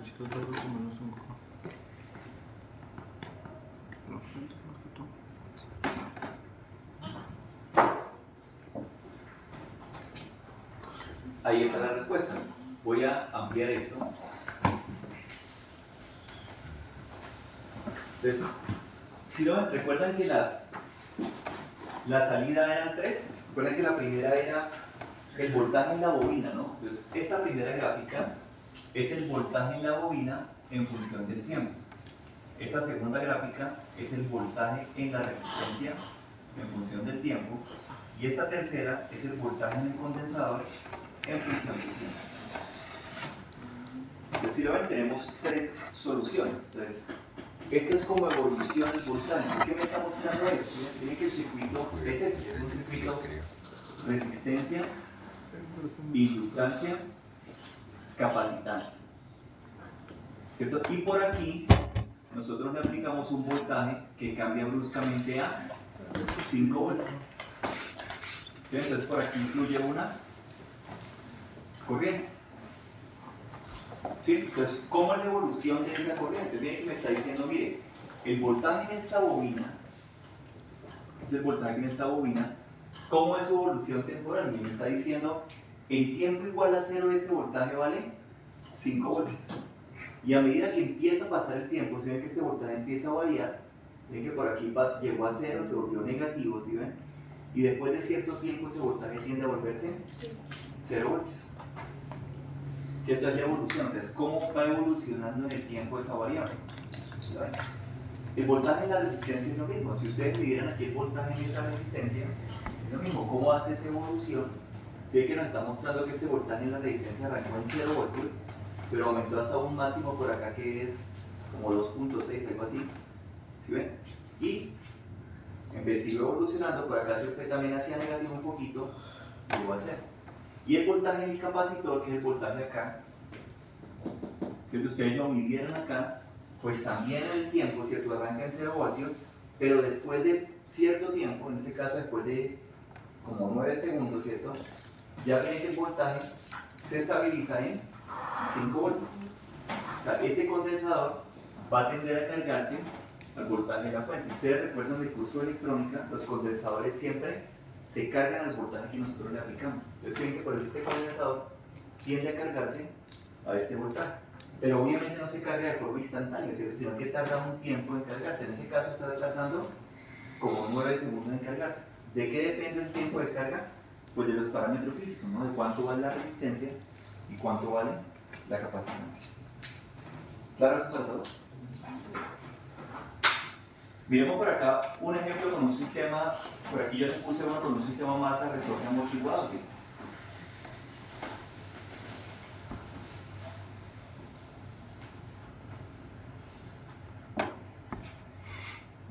ahí está la respuesta. Voy a ampliar esto. Entonces, si no, recuerdan que la salida eran 3. Recuerden que la primera era el voltaje en la bobina, ¿no? Entonces, esta primera gráfica es el voltaje en la bobina en función del tiempo. Esta segunda gráfica es el voltaje en la resistencia en función del tiempo. Y esta tercera es el voltaje en el condensador en función del tiempo. Entonces, si lo ven, tenemos 3 soluciones. Entonces, esto es como evolución del voltaje. ¿Qué me está mostrando esto? Tiene que el circuito es este, es un circuito resistencia, inductancia, capacitancia. ¿Cierto? Y por aquí nosotros le aplicamos un voltaje que cambia bruscamente a 5 voltios. ¿Sí? Entonces por aquí incluye una corriente. ¿Sí? Entonces, ¿cómo es la evolución de esa corriente? Bien, que me está diciendo, mire, el voltaje en esta bobina, es el voltaje en esta bobina, ¿cómo es su evolución temporal? Me está diciendo, en tiempo igual a 0 ese voltaje vale 5 voltios. Y a medida que empieza a pasar el tiempo, si ven que este voltaje empieza a variar, ven que por aquí llegó a 0, se volvió negativo, ¿sí ven? Y después de cierto tiempo ese voltaje tiende a volverse 0 voltios. ¿Cierto? Es la evolución. Entonces, ¿cómo va evolucionando en el tiempo esa variable? ¿Sí ven? El voltaje en la resistencia es lo mismo. Si ustedes midieran aquí el voltaje en esta resistencia, es lo mismo. ¿Cómo hace esta evolución? Si ven que nos está mostrando que este voltaje en la resistencia arrancó en 0 voltios, pero aumentó hasta un máximo por acá que es como 2.6, algo así. ¿Sí ven? Y empezó evolucionando, por acá se fue también hacia negativo un poquito, llegó a 0. Y el voltaje en el capacitor, que es el voltaje acá, si ustedes lo midieron acá, pues también en el tiempo, ¿cierto? Arranca en 0 voltios, pero después de cierto tiempo, en este caso después de como 9 segundos, ¿cierto? Ya ven que el voltaje se estabiliza en 5 voltios. O sea, este condensador va a tender a cargarse al voltaje de la fuente. Ustedes recuerdan del curso de electrónica, los condensadores siempre se cargan al voltaje que nosotros le aplicamos. Entonces ven que por eso este condensador tiende a cargarse a este voltaje. Pero obviamente no se carga de forma instantánea, ¿cierto? Sino que tarda un tiempo en cargarse. En este caso está tardando como 9 segundos en cargarse. ¿De qué depende el tiempo de carga? Pues de los parámetros físicos, ¿no? De cuánto vale la resistencia y cuánto vale la capacitancia. ¿Claro eso para todos? Miremos por acá un ejemplo con un sistema, por aquí yo les puse uno con un sistema masa resorte amortiguado. ¿Sí?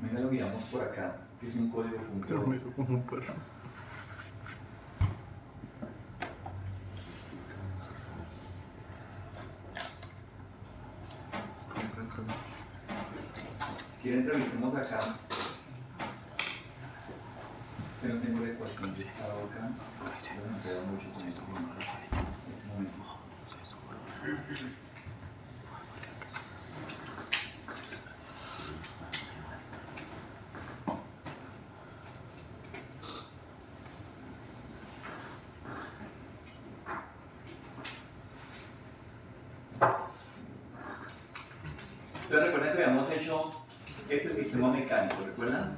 Venga, lo miramos por acá, que es un código punto. Me hizo como un perro. Si quieren revisemos acá. No tengo la ecuación de estado acá. Yo me quedo mucho con eso en ese momento. Entonces recuerden que habíamos hecho este sistema mecánico, ¿recuerdan?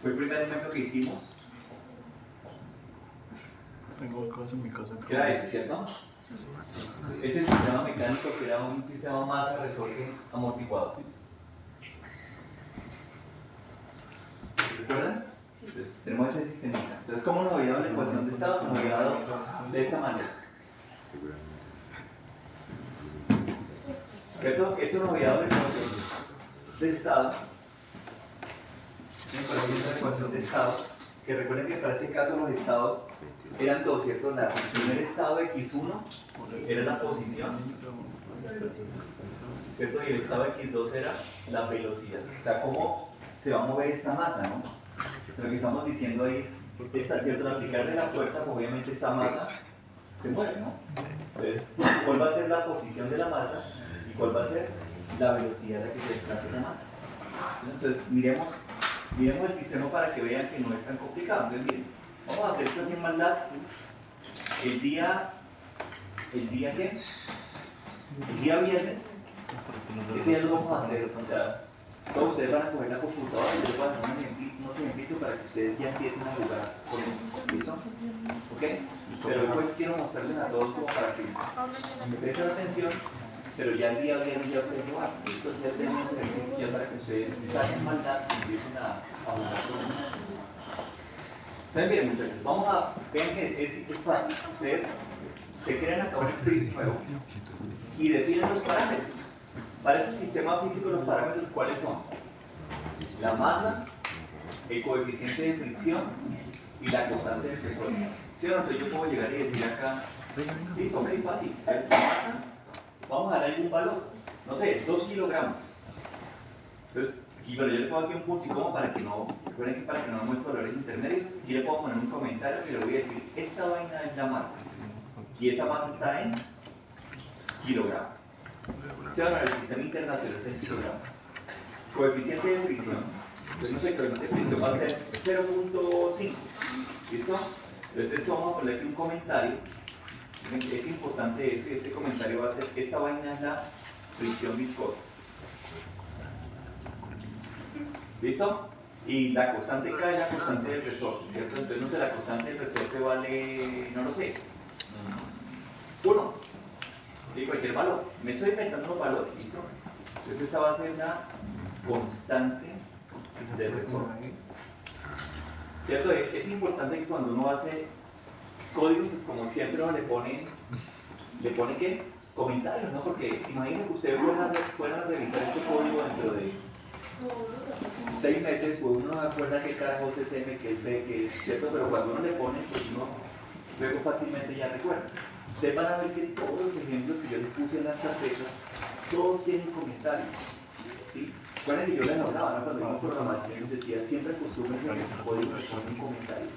Fue el primer ejemplo que hicimos. Tengo cosas en mi casa. ¿Qué era ese, cierto? Ese sistema mecánico que era un sistema masa resorte amortiguado. ¿Recuerdan? Entonces, tenemos ese sistema. Entonces, ¿cómo nos había dado la ecuación de estado? Nos había dado de esta manera. ¿Cierto? Eso nos había dado la ecuación de estado. Por aquí es la ecuación de estado. Que recuerden que para este caso los estados eran dos, ¿cierto? El primer estado x1 era la posición, ¿cierto? Y el estado x2 era la velocidad. O sea, cómo se va a mover esta masa, ¿no? Lo que estamos diciendo ahí es, está, ¿cierto? Al aplicarle la fuerza, pues obviamente esta masa se mueve, ¿no? Entonces, ¿cuál va a ser la posición de la masa? ¿Y cuál va a ser la velocidad a la que se desplaza la masa? Entonces, miremos el sistema para que vean que no es tan complicado. Entonces, miren, vamos a hacer esto aquí en MATLAB. El día ¿El día qué? El día viernes. Ese día lo vamos a hacer, o sea, todos ustedes van a coger la computadora y yo les voy a dar unos ejemplitos para que ustedes ya empiecen a jugar con eso. ¿Listo? ¿Ok? Pero después quiero mostrarles a todos como para que me presten atención, pero ya el día viernes ya ustedes lo hacen. Listo, ya tenemos ejercicios ya para que ustedes saquen maldad y empiecen a jugar con eso. Entonces, miren muchachos, vamos a, vean que es fácil. Ustedes se crean acá un script nuevo y definen los parámetros. Para este sistema físico, los parámetros, ¿cuáles son? La masa, el coeficiente de fricción y la constante de peso. ¿Sí o no? Entonces yo puedo llegar y decir acá, listo, ok, fácil. La masa, vamos a dar algún valor, no sé, 2 kilogramos. Entonces, aquí, pero yo le pongo aquí un punto y coma para que no, recuerden que para que no me muestre valores intermedios, aquí le puedo poner un comentario que le voy a decir, esta vaina es la masa. Y esa masa está en kilogramos. Se van a ver el sistema internacional es en kilogramos. Coeficiente de fricción. Entonces, no sé, coeficiente de fricción va a ser 0.5. ¿Listo? Entonces, esto vamos a poner aquí un comentario. Es importante eso y este comentario va a ser: esta vaina es la fricción viscosa. ¿Listo? Y la constante K es la constante del resorte, ¿cierto? Entonces, no sé, la constante del resorte vale, no lo sé, 1. ¿Sí? Cualquier valor. Me estoy inventando los valores, ¿listo? Entonces, esta va a ser la constante del resorte. ¿Cierto? Es importante que cuando uno hace códigos, pues como siempre uno le pone ¿qué? Comentarios, ¿no? Porque imagínense que ustedes puedan revisar este código dentro de 6 meses, pues uno no acuerda qué carajos es M, qué es B, qué es, ¿cierto? Pero cuando uno le pone, pues uno luego fácilmente ya recuerda. Ustedes van a ver que todos los ejemplos que yo les puse en las carpetas, todos tienen comentarios, ¿sí? Recuerden que yo les hablaba, ¿no? Cuando vimos programación, les decía, siempre acostumbren que su código les pone un comentario.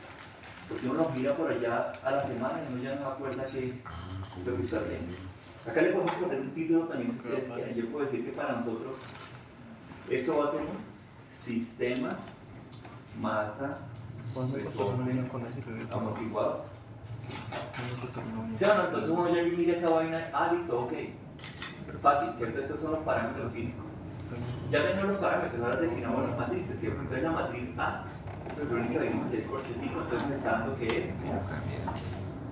Porque uno los mira por allá a la semana y uno ya no acuerda qué es lo que está haciendo. Acá le podemos poner un título también si ustedes quieren. Yo puedo decir que para nosotros esto va a ser un sistema, masa, resorte, amortiguador. ¿Sí o no? Entonces uno ya mira esta vaina, listo, ok. Fácil, ¿cierto? Estos son los parámetros físicos. Ya tenemos los parámetros, ahora definamos las matrices, ¿cierto? Entonces la matriz A, lo único que vimos es el corchetico, entonces me está dando que es,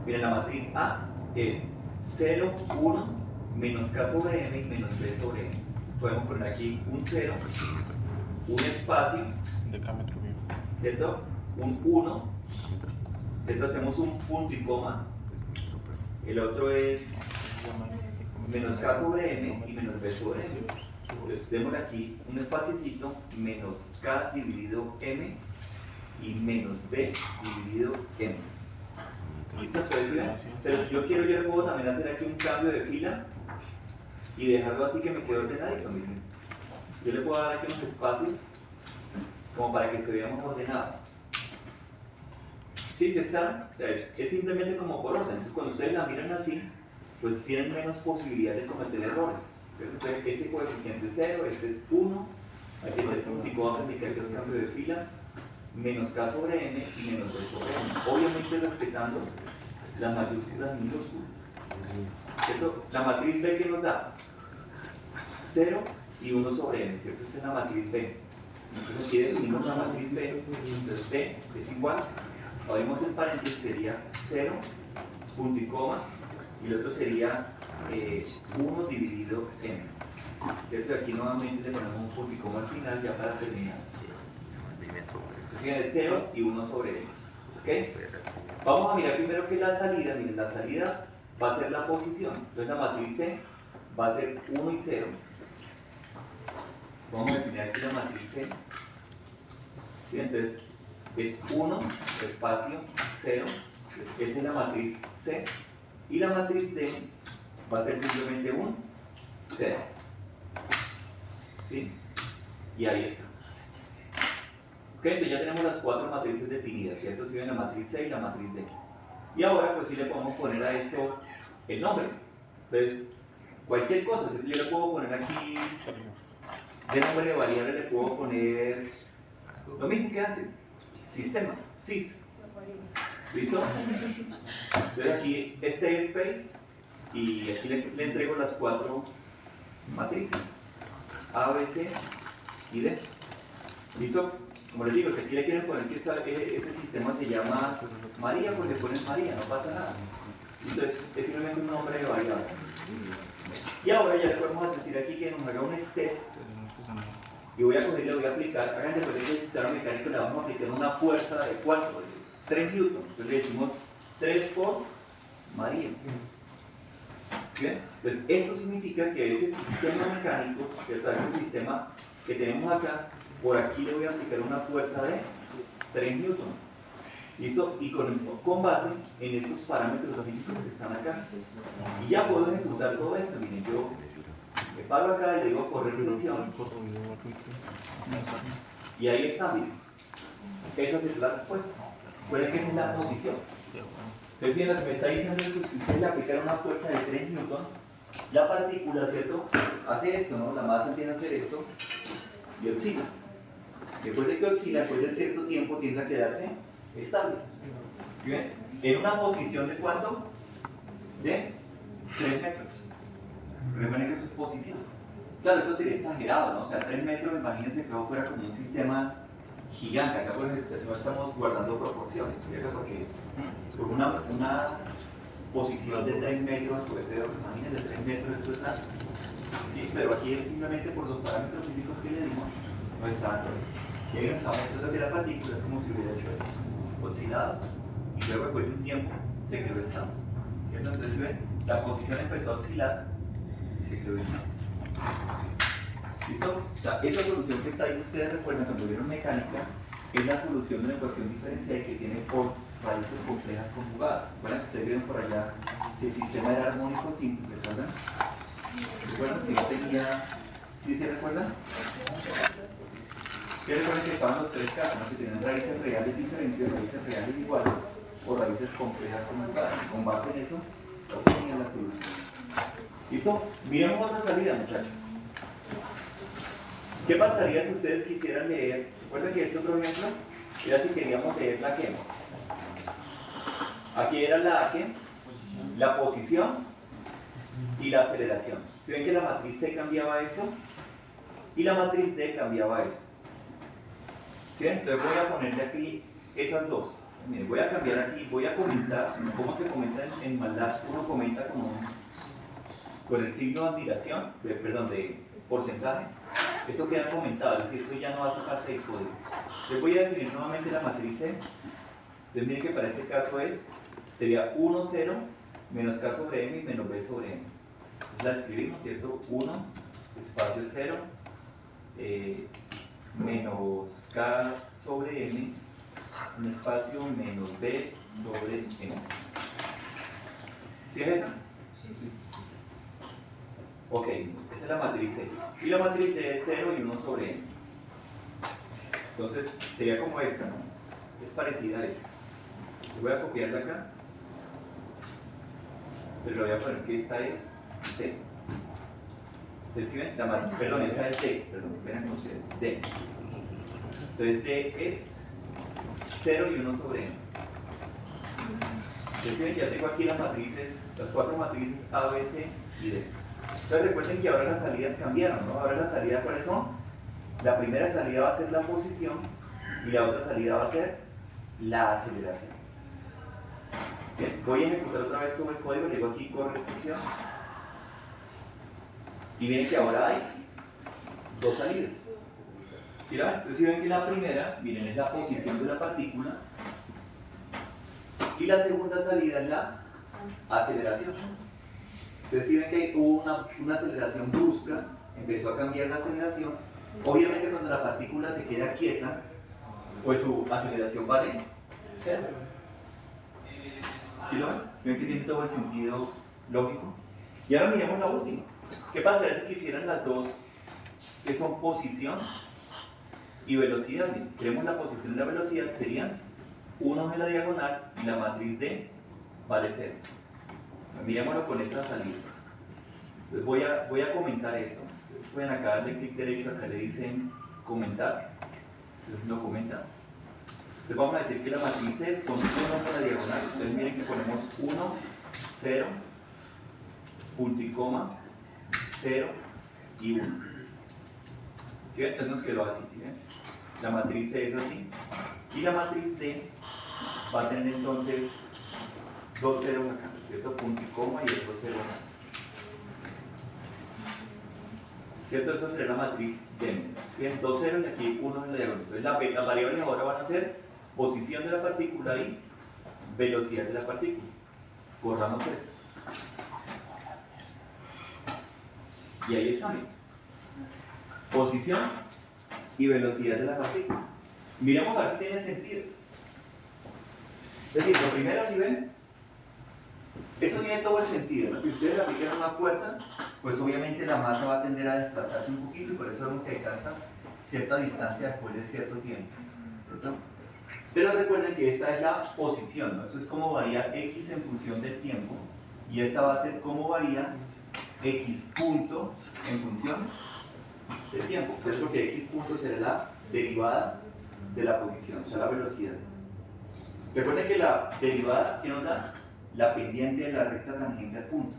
miren, la matriz A es 0, 1, menos K sobre M y menos B sobre M. Podemos poner aquí un 0, un espacio, ¿cierto? Un 1, ¿cierto? Hacemos un punto y coma. El otro es menos K sobre M y menos B sobre M. Entonces, démosle aquí un espaciecito, menos K dividido M y menos B dividido M. ¿Listo? Pero si yo quiero, yo le puedo también hacer aquí un cambio de fila y dejarlo así que me quede ordenadito. Miren. Yo le puedo dar aquí unos espacios como para que se vea más ordenado. ¿Sí? ¿Se está? O sea, es simplemente como por orden. Entonces, cuando ustedes la miran así, pues tienen menos posibilidad de cometer errores. Entonces, este coeficiente es 0, este es 1, aquí es el puntico, vamos a indicar que es cambio de fila, menos K sobre N y menos B sobre N. Obviamente respetando las mayúsculas y minúsculas. ¿Cierto? La matriz B que nos da 0 y 1 sobre N, ¿cierto? Esa es la matriz B. Entonces aquí definimos la matriz B, entonces B es igual, abrimos el paréntesis, sería 0, punto y coma, y el otro sería 1 dividido M. ¿Cierto? Aquí nuevamente le ponemos un punto y coma al final ya para terminar. Entonces viene 0 y 1 sobre M. ¿Okay? Vamos a mirar primero que la salida, miren, la salida va a ser la posición. Entonces la matriz C va a ser 1 y 0. Vamos a definir aquí la matriz C. ¿Sí? Entonces es 1, espacio, 0. Entonces, esa es la matriz C. Y la matriz D va a ser simplemente un 0. ¿Sí? Y ahí está. Ok, entonces ya tenemos las 4 matrices definidas, ¿cierto? Si ven la matriz C y la matriz D. Y ahora pues sí le podemos poner a esto el nombre. Entonces, cualquier cosa, ¿cierto? Yo le puedo poner aquí, de nombre de variable le puedo poner lo mismo que antes, sistema, sys. ¿Listo? Entonces aquí este space y aquí le entrego las 4 matrices A, B, C y D. ¿Listo? Como les digo, si aquí le quieren poner que este sistema se llama María, pues le ponen María, no pasa nada. ¿Listo? Es simplemente un nombre de variable. Y ahora ya le podemos decir aquí que nos haga un step y voy a coger y le voy a aplicar, hagan de cuenta que el sistema mecánico le vamos a aplicar una fuerza de ¿cuánto? De 3 newtons. Entonces le decimos 3 por María. ¿Sí? Entonces esto significa que ese sistema mecánico, ¿cierto? Ese sistema que tenemos acá, por aquí le voy a aplicar una fuerza de 3 newtons. ¿Listo? Y con base en estos parámetros físicos que están acá. Y ya puedo ejecutar todo esto. Miren, yo me paro acá y le digo correr sección. Y ahí está, miren. Esa es la respuesta. Recuerden que esa es la posición. Entonces, si me está diciendo que si usted le aplicara una fuerza de 3 newton, la partícula, ¿cierto? Hace esto, ¿no? La masa tiende a hacer esto y oscila. Después de que oscila, después de cierto tiempo, tiende a quedarse estable. ¿Sí ven? En una posición de ¿cuánto? De 3 metros. Recuerden que eso es posición. Claro, eso sería exagerado, ¿no? O sea, 3 metros, imagínense que fuera como un sistema gigante. Acá pues no estamos guardando proporciones, ¿cierto? Porque por una posición de 3 metros puede ser, imagínense, 3 metros, esto es alto. ¿Sí? Pero aquí es simplemente por los parámetros físicos que le dimos, no está dando eso. Y ahí nos está mostrando que la partícula es como si hubiera hecho esto, oscilado. Y luego después de un tiempo se quedó estable. ¿Cierto? Entonces, ¿ven? La posición empezó a oscilar y se quedó estable. ¿Listo? O sea, esa solución que está ahí, ustedes recuerdan cuando vieron mecánica, es la solución de una ecuación diferencial que tiene por raíces complejas conjugadas. ¿Recuerdan que ustedes vieron por allá si el sistema era armónico simple? ¿Recuerdan? ¿Recuerdan? Si no tenía... ¿Sí se recuerdan? ¿Sí recuerdan que estaban los 3 casos, ¿no? Que tenían raíces reales diferentes, raíces reales iguales o raíces complejas conjugadas? Y con base en eso, obtenían la solución. ¿Listo? Miremos otra salida, muchachos. ¿Qué pasaría si ustedes quisieran leer? ¿Recuerdan que este otro ejemplo era si queríamos leer la qué? Aquí era la posición y la aceleración. ¿Sí ven que la matriz C cambiaba esto? Y la matriz D cambiaba esto. ¿Sí ven? Entonces voy a ponerle aquí esas dos. Miren, voy a cambiar aquí, voy a comentar. ¿Cómo se comenta en MATLAB? Uno comenta con el signo de admiración, de porcentaje. Eso queda comentado, es decir, eso ya no hace parte del código. Les voy a definir nuevamente la matriz C. Entonces miren que para este caso sería 1, 0, menos K sobre M y menos B sobre M. Entonces la escribimos, ¿cierto? 1, espacio 0, menos K sobre M, un espacio menos B sobre M. ¿Sí es esa? Ok, esa es la matriz C. Y la matriz D es 0 y 1 sobre M. Entonces sería como esta, ¿no? Es parecida a esta. Yo voy a copiarla acá. Pero le voy a poner que esta es C. ¿Ustedes sí ven? Perdón, esa es D. Perdón, vean con C. D. Entonces D es 0 y 1 sobre M. Ustedes sí ven, ya tengo aquí las matrices, las 4 matrices A, B, C y D. Entonces recuerden que ahora las salidas cambiaron, ¿no? Ahora las salidas, ¿cuáles son? La primera salida va a ser la posición y la otra salida va a ser la aceleración. Bien, voy a ejecutar otra vez todo el código, le digo aquí corre sección y miren que ahora hay 2 salidas. ¿Sí la ven? Entonces si ven que la primera, miren, es la posición de la partícula y la segunda salida es la aceleración. Entonces si ven que hubo una aceleración brusca, empezó a cambiar la aceleración. Obviamente cuando la partícula se queda quieta, pues su aceleración vale 0. ¿Sí lo ven? ¿Sí ven que tiene todo el sentido lógico? Y ahora miremos la última. ¿Qué pasaría si quisieran las dos que son posición y velocidad? Bien, queremos la posición y la velocidad, serían 1 en la diagonal y la matriz D vale 0. Miremoslo con esa salida. Entonces voy a comentar esto. Ustedes pueden acá darle clic derecho, acá le dicen comentar. Entonces lo comentan. Entonces vamos a decir que la matriz C son 1 para la diagonal. Entonces miren que ponemos 1, 0, punto y coma, 0 y 1. ¿Sí ven? Entonces nos quedó así, ¿sí ven? La matriz C es así. Y la matriz D va a tener entonces 2 ceros acá, ¿cierto? Punto y coma y otro 0 acá. ¿Cierto? Eso será la matriz D. ¿Sí? 2 ceros y aquí 1 en la diagonal. Entonces las variables ahora van a ser posición de la partícula y velocidad de la partícula. Borramos esto. Y ahí está. Posición y velocidad de la partícula. Miremos a ver si tiene sentido. Es decir, lo primero, si ven, eso tiene todo el sentido, ¿no? Si ustedes le aplican una fuerza, pues obviamente la masa va a tender a desplazarse un poquito y por eso vemos que alcanza cierta distancia después de cierto tiempo, ¿cierto? Pero recuerden que esta es la posición, ¿no? Esto es cómo varía x en función del tiempo y esta va a ser cómo varía x punto en función del tiempo. Es porque x punto será la derivada de la posición, o sea, la velocidad. Recuerden que la derivada, ¿qué nos da? La pendiente de la recta tangente al punto.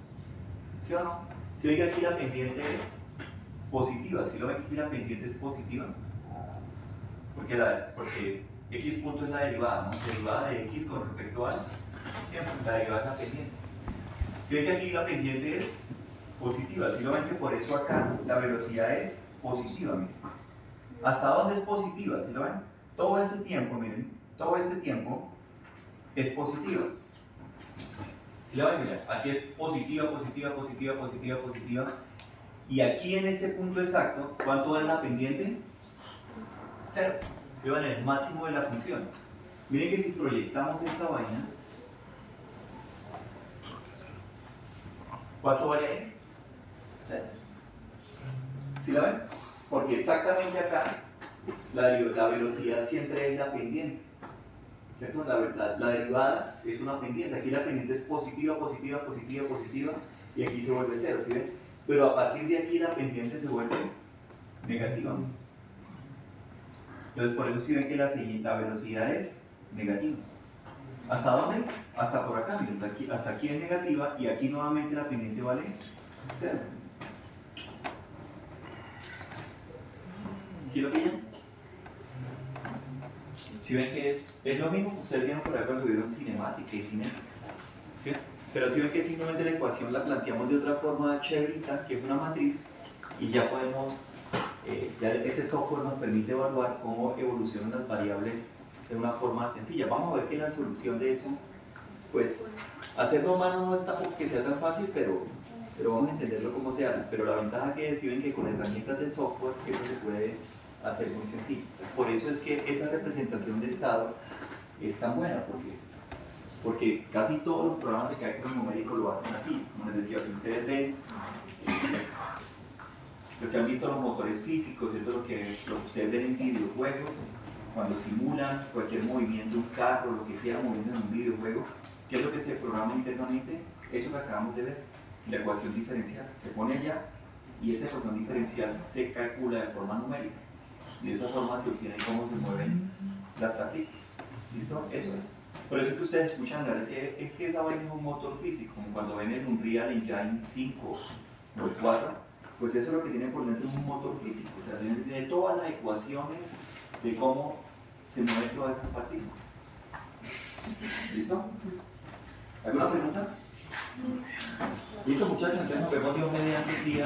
¿Sí o no? Si ven que aquí la pendiente es positiva, si lo ven que aquí la pendiente es positiva, porque x punto es la derivada, ¿no? Derivada de x con respecto al tiempo, la derivada es la pendiente. Si ven que aquí la pendiente es positiva, si lo ven que por eso acá la velocidad es positiva, miren. ¿Hasta dónde es positiva? ¿Sí lo ven? Todo este tiempo, miren, todo este tiempo es positiva. ¿Sí lo ven? Miren, aquí es positiva, positiva, positiva, positiva, positiva. Y aquí en este punto exacto, ¿cuánto era la pendiente? 0. ¿Sí lo ven? El máximo de la función. Miren que si proyectamos esta vaina, ¿cuánto vale ahí? 0. ¿Sí la ven? Porque exactamente acá la velocidad siempre es la pendiente. ¿Cierto? La derivada es una pendiente. Aquí la pendiente es positiva, positiva, positiva, positiva y aquí se vuelve 0. ¿Sí ven? Pero a partir de aquí la pendiente se vuelve negativa. Entonces por eso sí ven que la velocidad es negativa. ¿Hasta dónde? Hasta por acá. Miren, hasta aquí es negativa y aquí nuevamente la pendiente vale 0. ¿Sí lo pillan? ¿Sí ven que es lo mismo que ustedes vieron por ahí cuando vieron cinemática y cine? ¿Sí? Pero si ven que simplemente la ecuación la planteamos de otra forma chéverita, que es una matriz, y ya podemos, ya ese software nos permite evaluar cómo evolucionan las variables de una forma sencilla. Vamos a ver que la solución de eso, pues, hacerlo a mano no es tampoco que sea tan fácil, pero vamos a entenderlo cómo se hace. Pero la ventaja que es, si ven que con herramientas de software eso se puede hacer muy sencillo. Por eso es que esa representación de estado es tan buena, porque casi todos los programas de cálculo numérico lo hacen así. Como les decía, si ustedes ven lo que han visto los motores físicos, ¿cierto? Lo que ustedes ven en videojuegos, cuando simulan cualquier movimiento, un carro, lo que sea moviendo en un videojuego, ¿qué es lo que se programa internamente? Eso que acabamos de ver, la ecuación diferencial. Se pone allá y esa ecuación diferencial se calcula de forma numérica. Y de esa forma se obtiene cómo se mueven las partículas. ¿Listo? Eso es. Por eso es que ustedes escuchan hablar es que esa vaina es un motor físico, como cuando ven el Unreal Engine 5 o el 4, pues eso es lo que tiene por dentro, es un motor físico. O sea, tiene todas las ecuaciones de cómo se mueven todas esas partículas. ¿Listo? ¿Alguna pregunta? Listo, muchachos, entonces nos vemos Dios mediante el día.